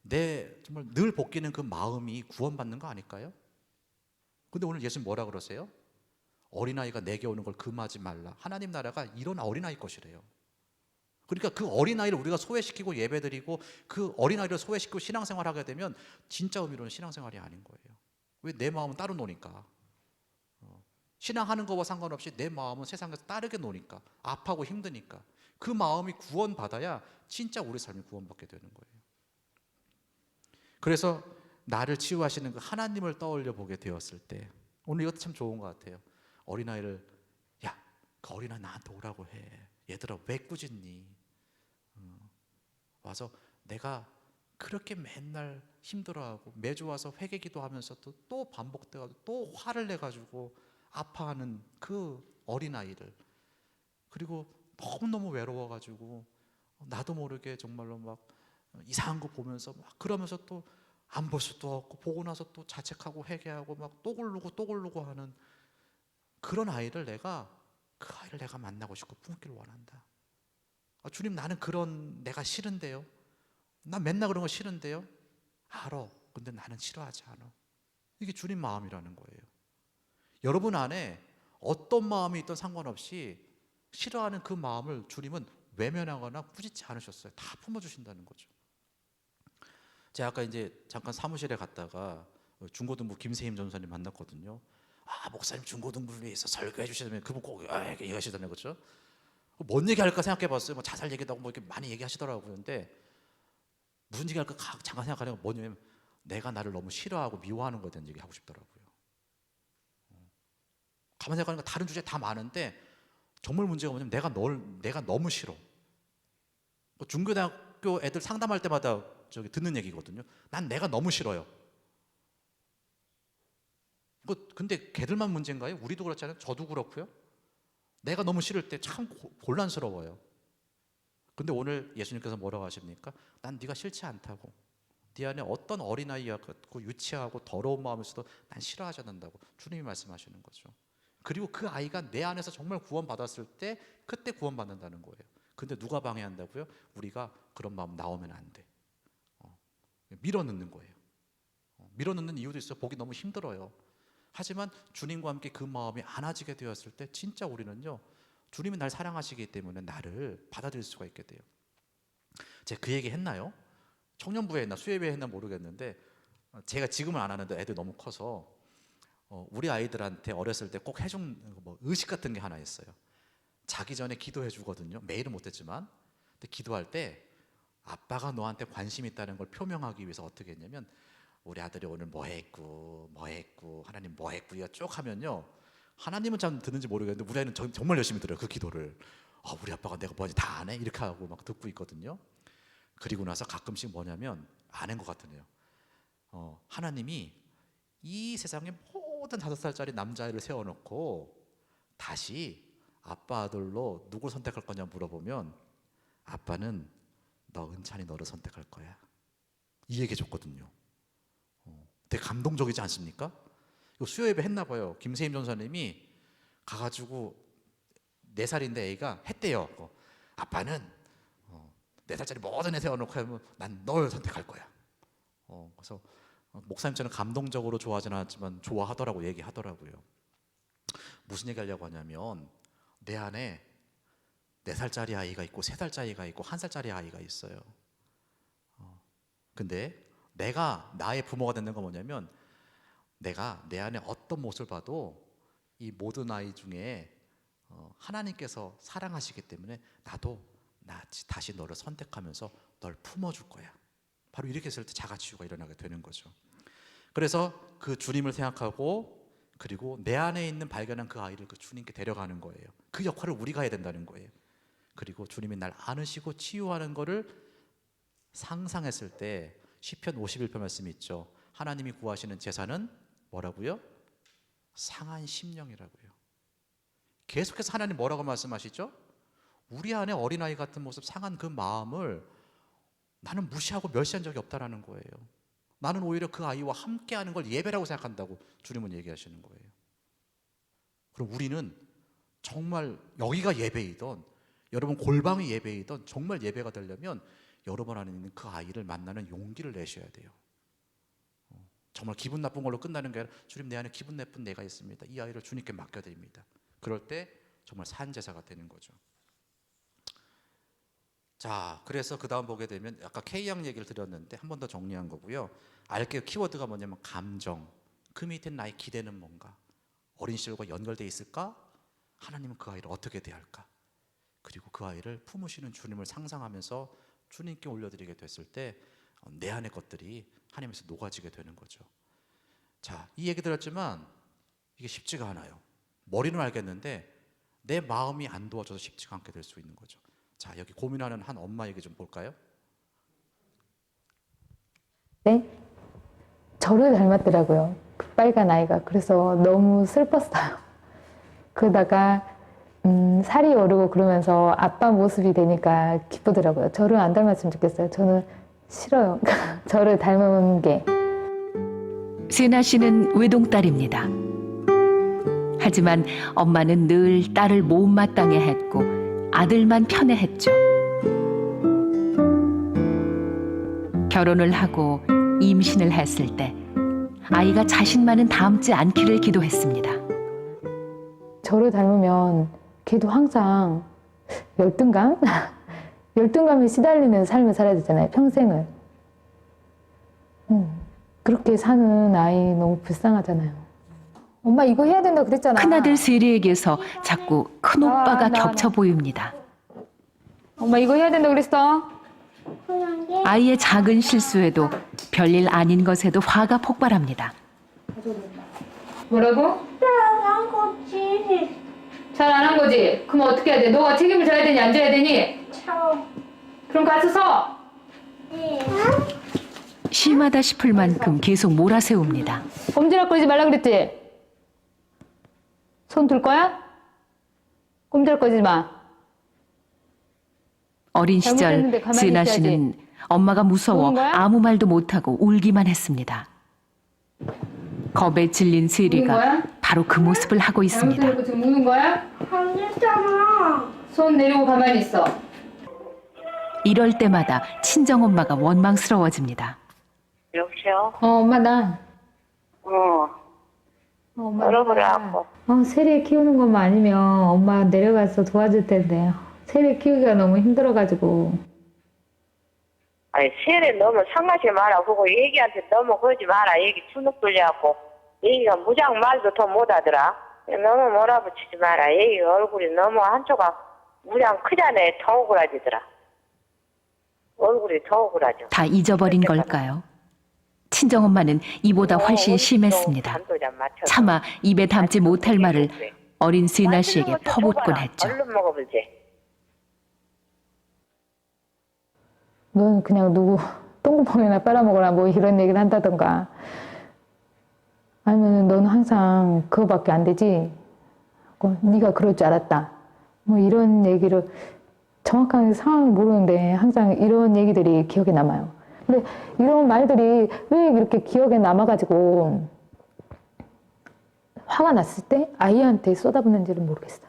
내 정말 늘 볶이는 그 마음이 구원받는 거 아닐까요? 근데 오늘 예수님 뭐라 그러세요? 어린아이가 내게 오는 걸 금하지 말라. 하나님 나라가 이런 어린아이 것이래요. 그러니까 그 어린아이를 우리가 소외시키고 예배드리고 그 어린아이를 소외시키고 신앙생활 하게 되면 진짜 의미로는 신앙생활이 아닌 거예요. 왜? 내 마음은 따로 노니까. 신앙하는 것과 상관없이 내 마음은 세상에서 다르게 노니까, 아파하고 힘드니까 그 마음이 구원받아야 진짜 우리 삶이 구원받게 되는 거예요. 그래서 나를 치유하시는 그 하나님을 떠올려 보게 되었을 때 오늘 이것도 참 좋은 것 같아요. 어린아이를 야, 그 어린아이 나한테 오라고 해. 얘들아 왜 꾸짖니? 와서 내가 그렇게 맨날 힘들어하고 매주 와서 회개기도 하면서 또 반복돼가지고 또 화를 내가지고 아파하는 그 어린아이를 그리고 너무너무 외로워가지고 나도 모르게 정말로 막 이상한 거 보면서 막 그러면서 또 안 볼 수도 없고 보고 나서 또 자책하고 회개하고 막 또 굴르고 하는 그런 아이를 그 아이를 내가 만나고 싶고 품기를 원한다. 주님 나는 그런 내가 싫은데요. 난 맨날 그런 거 싫은데요. 알아. 근데 나는 싫어하지 않아. 이게 주님 마음이라는 거예요. 여러분 안에 어떤 마음이 있든 상관없이 싫어하는 그 마음을 주님은 외면하거나 꾸짖지 않으셨어요. 다 품어주신다는 거죠. 제가 아까 이제 잠깐 사무실에 갔다가 중고등부 김세임 전사님 만났거든요. 목사님 중고등부를 위해서 설교해 주시면 그분 꼭 얘기하시더라고요. 그렇죠? 뭔 얘기할까 생각해 봤어요. 뭐 자살 얘기도 하고 뭐 이렇게 많이 얘기하시더라고요. 근데 무슨 얘기 할까 잠깐 생각하는 건 뭐냐면 내가 나를 너무 싫어하고 미워하는 거에 대한 얘기 하고 싶더라고요. 가만 생각하니까 다른 주제 다 많은데 정말 문제가 뭐냐면 내가 너무 싫어. 중고등학교 애들 상담할 때마다 듣는 얘기거든요. 난 내가 너무 싫어요. 근데 걔들만 문제인가요? 우리도 그렇잖아요. 저도 그렇고요. 내가 너무 싫을 때 참 곤란스러워요. 근데 오늘 예수님께서 뭐라고 하십니까? 난 네가 싫지 않다고. 네 안에 어떤 어린아이와 같고 유치하고 더러운 마음일 수도 난 싫어하지 않는다고 주님이 말씀하시는 거죠. 그리고 그 아이가 내 안에서 정말 구원받았을 때 그때 구원받는다는 거예요. 근데 누가 방해한다고요? 우리가 그런 마음 나오면 안 돼. 밀어넣는 거예요. 밀어넣는 이유도 있어요. 보기 너무 힘들어요. 하지만 주님과 함께 그 마음이 안아지게 되었을 때 진짜 우리는요, 주님이 날 사랑하시기 때문에 나를 받아들일 수가 있게 돼요. 제가 그 얘기 했나요? 청년부에 했나 수예부에 했나 모르겠는데 제가 지금은 안 하는데 애들 너무 커서 우리 아이들한테 어렸을 때 꼭 해준 뭐 의식 같은 게 하나 있어요. 자기 전에 기도해 주거든요. 매일은 못했지만 근데 기도할 때 아빠가 너한테 관심 있다는 걸 표명하기 위해서 어떻게 했냐면 우리 아들이 오늘 뭐 했고 하나님 뭐 했고 이거 쭉 하면요, 하나님은 참 듣는지 모르겠는데 우리 아이는 정말 열심히 들어요. 그 기도를. 우리 아빠가 내가 뭐하지 다 안 해? 이렇게 하고 막 듣고 있거든요. 그리고 나서 가끔씩 뭐냐면 아는 것 같으네요. 하나님이 이 세상에 모든 5살짜리 남자아이를 세워놓고 다시 아빠 아들로 누굴 선택할 거냐 물어보면 아빠는 너 은찬이 너를 선택할 거야. 이 얘기 해줬거든요. 되게 감동적이지 않습니까? 이거 수요 예배 했나 봐요. 김세임 전사님이 가가지고 4살인데 애가 했대요. 아빠는 4살짜리 모든 애 세워놓고 하면 난 널 선택할 거야. 그래서 목사님처럼 감동적으로 좋아하지는 않았지만 좋아하더라고 얘기하더라고요. 무슨 얘기하려고 하냐면 내 안에 4살짜리 아이가 있고 3살짜리 아이가 있고 1살짜리 아이가 있어요. 근데 내가 나의 부모가 되는 건 뭐냐면 내가 내 안에 어떤 모습을 봐도 이 모든 아이 중에 하나님께서 사랑하시기 때문에 나도 다시 너를 선택하면서 널 품어줄 거야. 바로 이렇게 했을 때 자가치유가 일어나게 되는 거죠. 그래서 그 주님을 생각하고 그리고 내 안에 있는 발견한 그 아이를 그 주님께 데려가는 거예요. 그 역할을 우리가 해야 된다는 거예요. 그리고 주님이 날 안으시고 치유하는 거를 상상했을 때 시편 51편 말씀이 있죠. 하나님이 구하시는 제사는 뭐라고요? 상한 심령이라고요. 계속해서 하나님 뭐라고 말씀하시죠? 우리 안에 어린아이 같은 모습 상한 그 마음을 나는 무시하고 멸시한 적이 없다라는 거예요. 나는 오히려 그 아이와 함께하는 걸 예배라고 생각한다고 주님은 얘기하시는 거예요. 그럼 우리는 정말 여기가 예배이던 여러분 골방이 예배이던 정말 예배가 되려면 여러분 안에 있는 그 아이를 만나는 용기를 내셔야 돼요. 정말 기분 나쁜 걸로 끝나는 게 아니라 주님 내 안에 기분 나쁜 내가 있습니다. 이 아이를 주님께 맡겨드립니다. 그럴 때 정말 산제사가 되는 거죠. 자, 그래서 그 다음 보게 되면 아까 K양 얘기를 드렸는데 한 번 더 정리한 거고요. 알게요. 키워드가 뭐냐면 감정. 그 밑에 나의 기대는 뭔가? 어린 시절과 연결되어 있을까? 하나님은 그 아이를 어떻게 대할까? 그리고 그 아이를 품으시는 주님을 상상하면서 주님께 올려드리게 됐을 때 내 안의 것들이 하나님에서 녹아지게 되는 거죠. 자, 이 얘기 들었지만 이게 쉽지가 않아요. 머리는 알겠는데 내 마음이 안 도와줘서 쉽지가 않게 될 수 있는 거죠. 자, 여기 고민하는 한 엄마 얘기 좀 볼까요? 네? 저를 닮았더라고요. 그 빨간 아이가. 그래서 너무 슬펐어요. 그러다가 살이 오르고 그러면서 아빠 모습이 되니까 기쁘더라고요. 저를 안 닮았으면 좋겠어요. 저는 싫어요. 저를 닮은 게. 세나 씨는 외동딸입니다. 하지만 엄마는 늘 딸을 못마땅해 했고 아들만 편애했죠. 결혼을 하고 임신을 했을 때 아이가 자신만은 닮지 않기를 기도했습니다. 저를 닮으면 걔도 항상 열등감? 열등감에 시달리는 삶을 살아야 되잖아요. 평생을. 그렇게 사는 아이 너무 불쌍하잖아요. 엄마 이거 해야 된다 그랬잖아. 큰아들 세리에게서 자꾸 큰오빠가 겹쳐 보입니다. 엄마 이거 해야 된다 그랬어. 아이의 작은 실수에도 별일 아닌 것에도 화가 폭발합니다. 뭐라고? 잘안 걷지. 잘 안 한 거지? 그럼 어떻게 해야 돼? 너가 책임을 져야 되니 안 져야 되니? 그럼 가서 서. 심하다 싶을 만큼 계속 몰아세웁니다. 꼼지락거리지 말라 그랬지? 손 들 거야? 꼼지락거리지 마. 어린 시절 잘못했는데 가만히 진아 있어야지. 씨는 엄마가 무서워 우는 거야? 아무 말도 못하고 울기만 했습니다. 겁에 질린 우는 세리가 거야? 바로 그 모습을 하고 있습니다. 잘못해놓고 지금 우는 거야? 안 됐잖아. 손 내리고 가만히 있어. 이럴 때마다 친정엄마가 원망스러워집니다. 여보세요? 엄마 나. 엄마 얼어버려갖고. 세리 키우는 것만 아니면 엄마 내려가서 도와줄 텐데 세리 키우기가 너무 힘들어가지고. 아니, 세례 너무 상가지 마라. 그거 얘기한테 너무 그러지 마라. 얘기 주눅 들려갖고. 얘기가 무장 말도 더 못하더라. 너무 몰아붙이지 마라. 얘기 얼굴이 너무 한쪽가 무장 크잖아. 더 억울해지더라. 얼굴이 더 억울하죠. 다 잊어버린 걸까요? 친정엄마는 이보다 훨씬 심했습니다. 차마 입에 담지 못할 말을 어린 진아 씨에게 퍼붓곤 했죠. 얼른 먹어보지. 넌 그냥 누구 똥구멍이나 빨아먹어라 뭐 이런 얘기를 한다던가 아니면 넌 항상 그거밖에 안 되지 네가 그럴 줄 알았다 뭐 이런 얘기를 정확하게 상황을 모르는데 항상 이런 얘기들이 기억에 남아요. 근데 이런 말들이 왜 이렇게 기억에 남아가지고 화가 났을 때 아이한테 쏟아붓는지를 모르겠어요.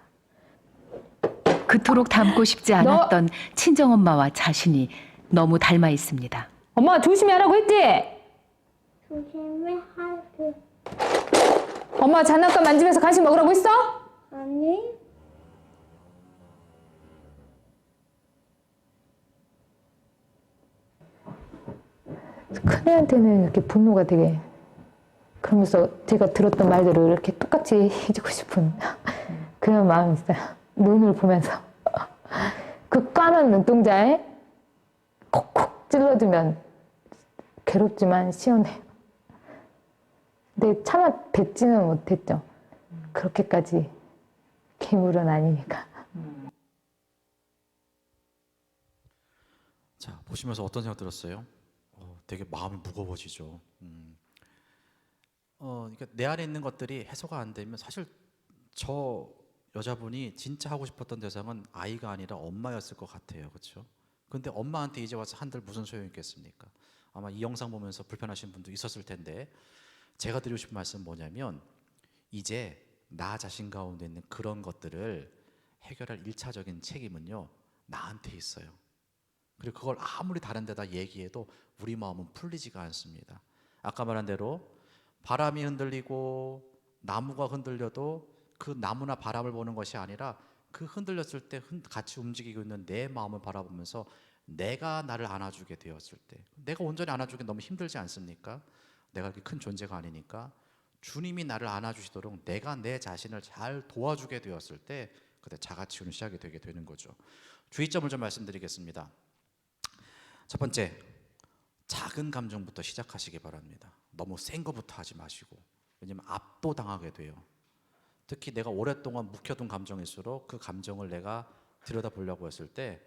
그토록 닮고 싶지 않았던 친정엄마와 자신이 너무 닮아 있습니다. 엄마 조심히 하라고 했지? 조심히 하고. 엄마 장난감 만지면서 간식 먹으라고 했어? 아니. 큰애한테는 이렇게 분노가 되게 그러면서 제가 들었던 말들을 이렇게 똑같이 해주고 싶은 그런 마음이 있어요. 눈을 보면서 그 까만 눈동자에 콕콕 찔러주면 괴롭지만 시원해요. 근데 차마 뱉지는 못했죠. 그렇게까지 괴물은 아니니까. 자, 보시면서 어떤 생각 들었어요? 되게 마음이 무거워지죠. 그러니까 내 안에 있는 것들이 해소가 안 되면 사실 저 여자분이 진짜 하고 싶었던 대상은 아이가 아니라 엄마였을 것 같아요. 그렇죠? 근데 엄마한테 이제 와서 한들 무슨 소용이 있겠습니까? 아마 이 영상 보면서 불편하신 분도 있었을 텐데 제가 드리고 싶은 말씀은 뭐냐면 이제 나 자신 가운데 있는 그런 것들을 해결할 1차적인 책임은요 나한테 있어요. 그리고 그걸 아무리 다른 데다 얘기해도 우리 마음은 풀리지가 않습니다. 아까 말한 대로 바람이 흔들리고 나무가 흔들려도 그 나무나 바람을 보는 것이 아니라 그 흔들렸을 때 같이 움직이고 있는 내 마음을 바라보면서 내가 나를 안아주게 되었을 때 내가 온전히 안아주기 너무 힘들지 않습니까? 내가 그렇게 큰 존재가 아니니까 주님이 나를 안아주시도록 내가 내 자신을 잘 도와주게 되었을 때 그때 자가치유는 시작이 되게 되는 거죠. 주의점을 좀 말씀드리겠습니다. 첫 번째, 작은 감정부터 시작하시기 바랍니다. 너무 센 거부터 하지 마시고 왜냐면 압도당하게 돼요. 특히 내가 오랫동안 묵혀둔 감정일수록 그 감정을 내가 들여다보려고 했을 때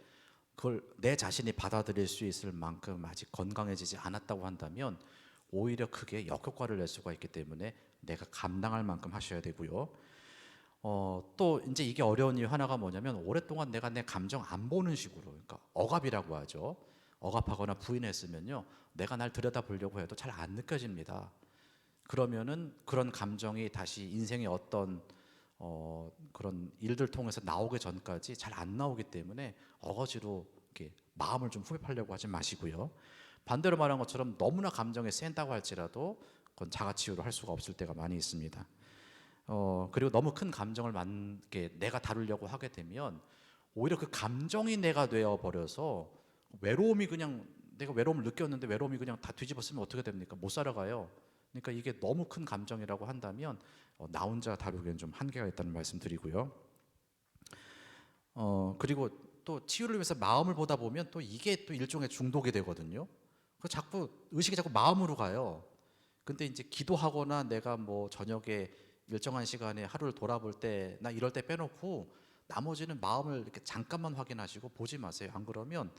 그걸 내 자신이 받아들일 수 있을 만큼 아직 건강해지지 않았다고 한다면 오히려 크게 역효과를 낼 수가 있기 때문에 내가 감당할 만큼 하셔야 되고요. 또 이제 이게 어려운 이유 하나가 뭐냐면 오랫동안 내가 내 감정 안 보는 식으로 그러니까 억압이라고 하죠. 억압하거나 부인했으면요 내가 날 들여다보려고 해도 잘 안 느껴집니다. 그러면은 그런 감정이 다시 인생의 어떤 그런 일들 통해서 나오기 전까지 잘 안 나오기 때문에 어거지로 이렇게 마음을 좀 후벼파려고 하지 마시고요. 반대로 말한 것처럼 너무나 감정이 센다고 할지라도 그건 자가치유를 할 수가 없을 때가 많이 있습니다. 그리고 너무 큰 감정을 내가 다루려고 하게 되면 오히려 그 감정이 내가 되어버려서 외로움이 그냥 내가 외로움을 느꼈는데 외로움이 그냥 다 뒤집어쓰면 어떻게 됩니까? 못 살아가요. 그러니까 이게 너무 큰 감정이라고 한다면 나 혼자 다루기엔 좀 한계가 있다는 말씀 드리고요. 그리고 또 치유를 위해서 마음을 보다 보면 또 이게 또 일종의 중독이 되거든요. 그 자꾸 의식이 자꾸 마음으로 가요. 근데 이제 기도하거나 내가 뭐 저녁에 일정한 시간에 하루를 돌아볼 때 나 이럴 때 빼놓고 나머지는 마음을 이렇게 잠깐만 확인하시고 보지 마세요. 안 그러면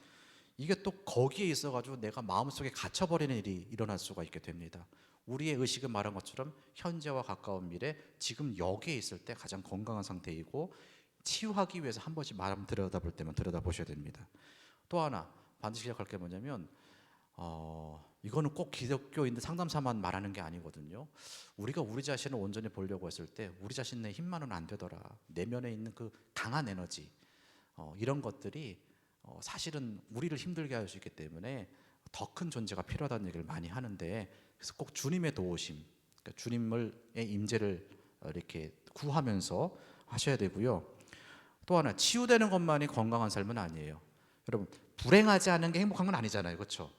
이게 또 거기에 있어가지고 내가 마음속에 갇혀버리는 일이 일어날 수가 있게 됩니다. 우리의 의식은 말한 것처럼 현재와 가까운 미래, 지금 여기에 있을 때 가장 건강한 상태이고 치유하기 위해서 한 번씩 마음 들여다볼 때만 들여다보셔야 됩니다. 또 하나 반드시 기억할 게 뭐냐면 이거는 꼭 기독교인들 상담사만 말하는 게 아니거든요. 우리가 우리 자신을 온전히 보려고 했을 때 우리 자신 내 힘만은 안 되더라. 내면에 있는 그 강한 에너지 이런 것들이 사실은 우리를 힘들게 할 수 있기 때문에 더 큰 존재가 필요하다는 얘기를 많이 하는데, 그래서 꼭 주님의 도우심, 그러니까 주님의 임재를 이렇게 구하면서 하셔야 되고요. 또 하나, 치유되는 것만이 건강한 삶은 아니에요. 여러분, 불행하지 않은 게 행복한 건 아니잖아요, 그렇죠?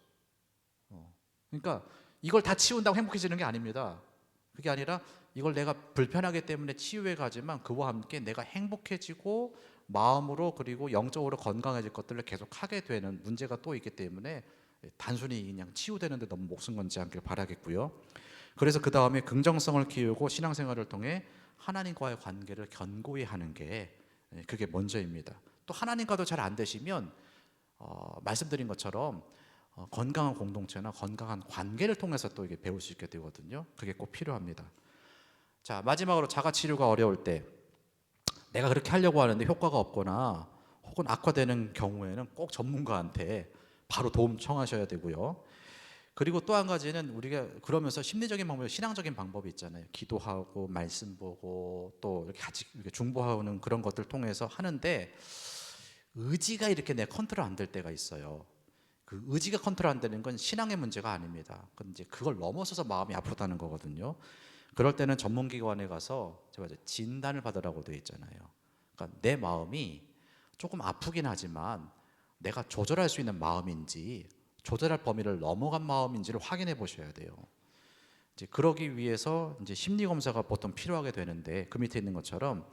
그러니까 이걸 다 치운다고 행복해지는 게 아닙니다. 그게 아니라 이걸 내가 불편하기 때문에 치유해 가지만 그와 함께 내가 행복해지고 마음으로 그리고 영적으로 건강해질 것들을 계속 하게 되는 문제가 또 있기 때문에 단순히 그냥 치유되는데 너무 목숨 건지 않길 바라겠고요. 그래서 그 다음에 긍정성을 키우고 신앙생활을 통해 하나님과의 관계를 견고히 하는 게 그게 먼저입니다. 또 하나님과도 잘 안 되시면 말씀드린 것처럼 건강한 공동체나 건강한 관계를 통해서 또 이게 배울 수 있게 되거든요. 그게 꼭 필요합니다. 자, 마지막으로 자가치료가 어려울 때 내가 그렇게 하려고 하는데 효과가 없거나 혹은 악화되는 경우에는 꼭 전문가한테 바로 도움 청하셔야 되고요. 그리고 또 한 가지는 우리가 그러면서 심리적인 방법, 신앙적인 방법이 있잖아요. 기도하고 말씀 보고 또 이렇게 같이 이렇게 중보하는 그런 것들 통해서 하는데 의지가 이렇게 내 컨트롤 안 될 때가 있어요. 그 의지가 컨트롤 안 되는 건 신앙의 문제가 아닙니다. 그건 이제 그걸 넘어서서 마음이 아프다는 거거든요. 그럴 때는 전문기관에 가서 제가 진단을 받으라고 되어 있잖아요. 그러니까 내 마음이 조금 아프긴 하지만 내가 조절할 수 있는 마음인지 조절할 범위를 넘어간 마음인지를 확인해 보셔야 돼요. 이제 그러기 위해서 이제 심리 검사가 보통 필요하게 되는데 그 밑에 있는 것처럼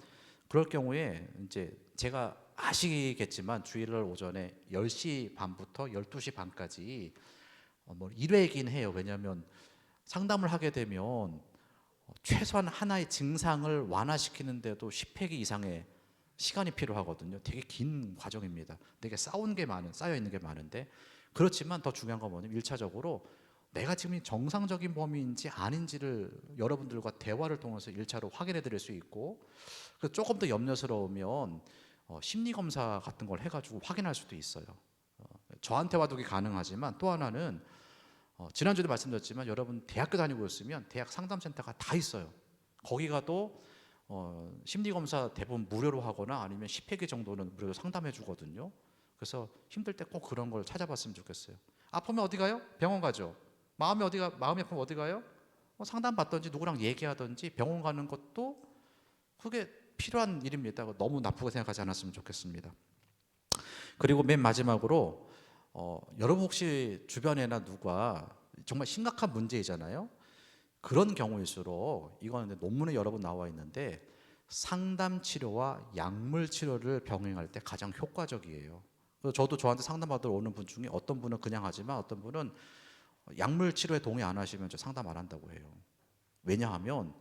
그럴 경우에 이제 제가 아시겠지만 주일날 오전에 10시 반부터 12시 반까지 뭐 1회이긴 해요. 왜냐하면 상담을 하게 되면 최소한 하나의 증상을 완화시키는데도 10회기 이상의 시간이 필요하거든요. 되게 긴 과정입니다. 되게 쌓여 있는 게 많은데, 그렇지만 더 중요한 건 뭐냐면 1차적으로 내가 지금 정상적인 범위인지 아닌지를 여러분들과 대화를 통해서 1차로 확인해 드릴 수 있고, 조금 더 염려스러우면 심리검사 같은 걸 해가지고 확인할 수도 있어요. 저한테 와도 그게 가능하지만 또 하나는 지난주에도 말씀드렸지만 여러분 대학교 다니고 있으면 대학 상담센터가 다 있어요. 거기 가도 심리검사 대부분 무료로 하거나 아니면 10회기 정도는 무료로 상담해 주거든요. 그래서 힘들 때 꼭 그런 걸 찾아봤으면 좋겠어요. 아프면 어디 가요? 병원 가죠. 마음이 아프면 어디 가요? 상담 받든지 누구랑 얘기하든지 병원 가는 것도 그게 필요한 일입니다. 너무 나쁘게 생각하지 않았으면 좋겠습니다. 그리고 맨 마지막으로 여러분 혹시 주변에나 누가 정말 심각한 문제이잖아요. 그런 경우일수록 이거는 논문에 여러 번 나와 있는데 상담 치료와 약물 치료를 병행할 때 가장 효과적이에요. 그래서 저도 저한테 상담받으러 오는 분 중에 어떤 분은 그냥 하지만 어떤 분은 약물 치료에 동의 안 하시면 저 상담 안 한다고 해요. 왜냐하면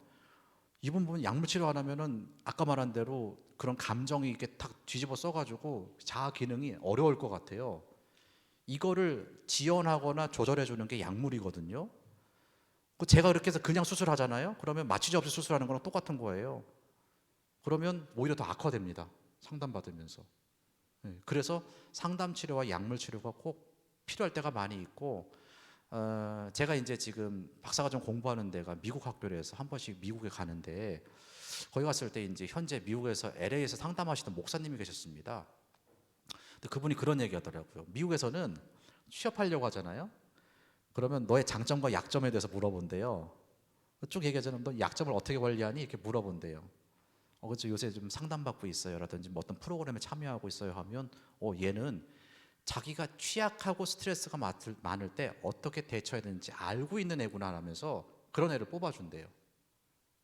이분 약물 치료 안 하면은 아까 말한 대로 그런 감정이 이렇게 탁 뒤집어 써가지고 자아 기능이 어려울 것 같아요. 이거를 지연하거나 조절해 주는 게 약물이거든요. 제가 그렇게 해서 그냥 수술하잖아요. 그러면 마취제 없이 수술하는 거랑 똑같은 거예요. 그러면 오히려 더 악화됩니다. 상담받으면서. 그래서 상담 치료와 약물 치료가 꼭 필요할 때가 많이 있고, 제가 이제 지금 박사과정 공부하는 데가 미국 학교라서 한 번씩 미국에 가는데 거기 갔을 때 이제 현재 미국에서 LA에서 상담하시던 목사님이 계셨습니다. 근데 그분이 그런 얘기 하더라고요. 미국에서는 취업하려고 하잖아요. 그러면 너의 장점과 약점에 대해서 물어본대요. 쭉 얘기하자면 너 약점을 어떻게 관리하니? 이렇게 물어본대요. 그렇죠. 요새 좀 상담받고 있어요. 라든지 뭐 어떤 프로그램에 참여하고 있어요 하면 얘는 자기가 취약하고 스트레스가 많을 때 어떻게 대처해야 되는지 알고 있는 애구나 하면서 그런 애를 뽑아준대요.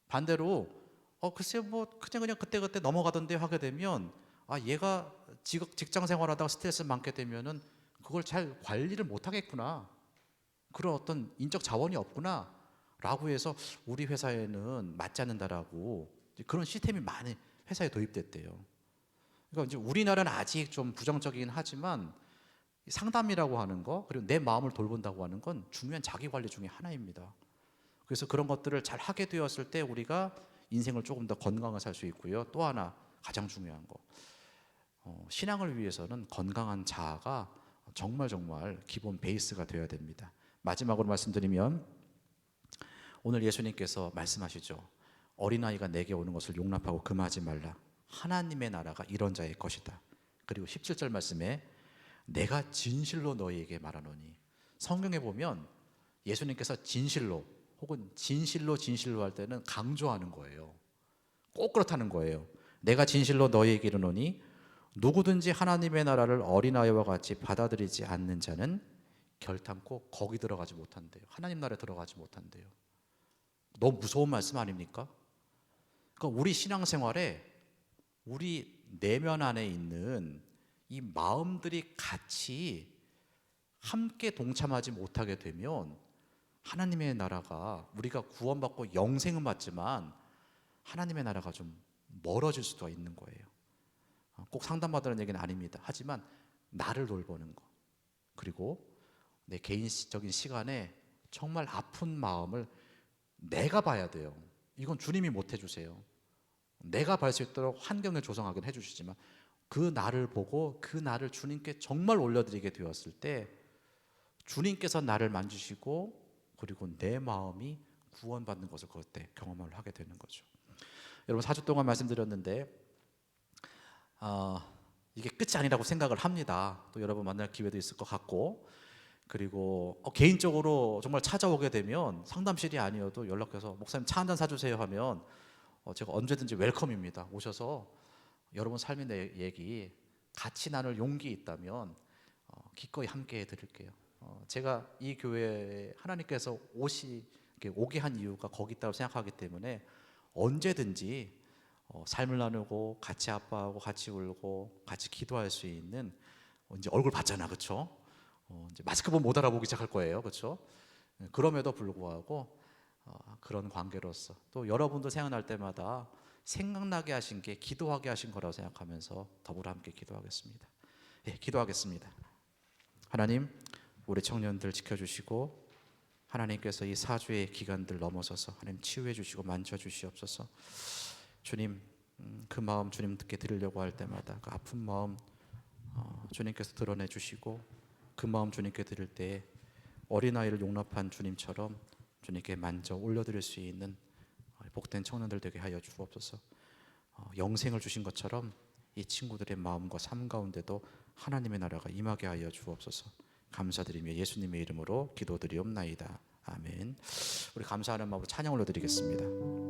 반대로 글쎄요 뭐 그냥 그때그때 넘어가던데 하게 되면 얘가 직장 생활하다가 스트레스 많게 되면은 그걸 잘 관리를 못 하겠구나. 그런 어떤 인적 자원이 없구나라고 해서 우리 회사에는 맞지 않는다라고 그런 시스템이 많이 회사에 도입됐대요. 그러니까 이제 우리나라는 아직 좀 부정적이긴 하지만 상담이라고 하는 거, 그리고 내 마음을 돌본다고 하는 건 중요한 자기 관리 중에 하나입니다. 그래서 그런 것들을 잘 하게 되었을 때 우리가 인생을 조금 더 건강하게 살 수 있고요. 또 하나 가장 중요한 거, 신앙을 위해서는 건강한 자아가 정말 기본 베이스가 되어야 됩니다. 마지막으로 말씀드리면 오늘 예수님께서 말씀하시죠. 어린아이가 내게 오는 것을 용납하고 금하지 말라. 하나님의 나라가 이런 자의 것이다. 그리고 17절 말씀에 내가 진실로 너희에게 말하노니, 성경에 보면 예수님께서 진실로 혹은 진실로 할 때는 강조하는 거예요. 꼭 그렇다는 거예요. 내가 진실로 너희에게 이르노니 누구든지 하나님의 나라를 어린아이와 같이 받아들이지 않는 자는 결탄코 거기 들어가지 못한대요. 하나님 나라에 들어가지 못한대요. 너무 무서운 말씀 아닙니까? 그러니까 우리 신앙생활에 우리 내면 안에 있는 이 마음들이 같이 함께 동참하지 못하게 되면 하나님의 나라가, 우리가 구원받고 영생은 받지만 하나님의 나라가 좀 멀어질 수도 있는 거예요. 꼭 상담받으라는 얘기는 아닙니다. 하지만 나를 돌보는 거, 그리고 내 개인적인 시간에 정말 아픈 마음을 내가 봐야 돼요. 이건 주님이 못 해주세요. 내가 볼 수 있도록 환경을 조성하긴 해주시지만 그 나를 보고 그 나를 주님께 정말 올려드리게 되었을 때 주님께서 나를 만지시고 그리고 내 마음이 구원받는 것을 그때 경험을 하게 되는 거죠. 여러분 4주 동안 말씀드렸는데 이게 끝이 아니라고 생각을 합니다. 또 여러분 만날 기회도 있을 것 같고, 그리고 개인적으로 정말 찾아오게 되면 상담실이 아니어도 연락해서 목사님 차 한잔 사주세요 하면 제가 언제든지 웰컴입니다. 오셔서 여러분 삶의 내 얘기 같이 나눌 용기 있다면 기꺼이 함께 해드릴게요. 제가 이 교회에 하나님께서 오게 한 이유가 거기 있다고 생각하기 때문에 언제든지 삶을 나누고 같이 아파하고 같이 울고 같이 기도할 수 있는, 이제 얼굴 봤잖아, 그렇죠? 이제 마스크 보면 못 알아보기 시작할 거예요, 그렇죠? 그럼에도 불구하고 그런 관계로서 또 여러분도 생각날 때마다 생각나게 하신 게 기도하게 하신 거라고 생각하면서 더불어 함께 기도하겠습니다. 예, 기도하겠습니다. 하나님, 우리 청년들 지켜주시고 하나님께서 이 4주의 기간들 넘어서서 하나님 치유해 주시고 만져 주시옵소서. 주님, 그 마음 주님께 드리려고 할 때마다 그 아픈 마음 주님께서 드러내 주시고 그 마음 주님께 드릴 때 어린아이를 용납한 주님처럼 주님께 만져 올려드릴 수 있는 복된 청년들 되게 하여 주옵소서. 영생을 주신 것처럼 이 친구들의 마음과 삶 가운데도 하나님의 나라가 임하게 하여 주옵소서. 감사드리며 예수님의 이름으로 기도드리옵나이다. 아멘. 우리 감사하는 마음으로 찬양 올려드리겠습니다.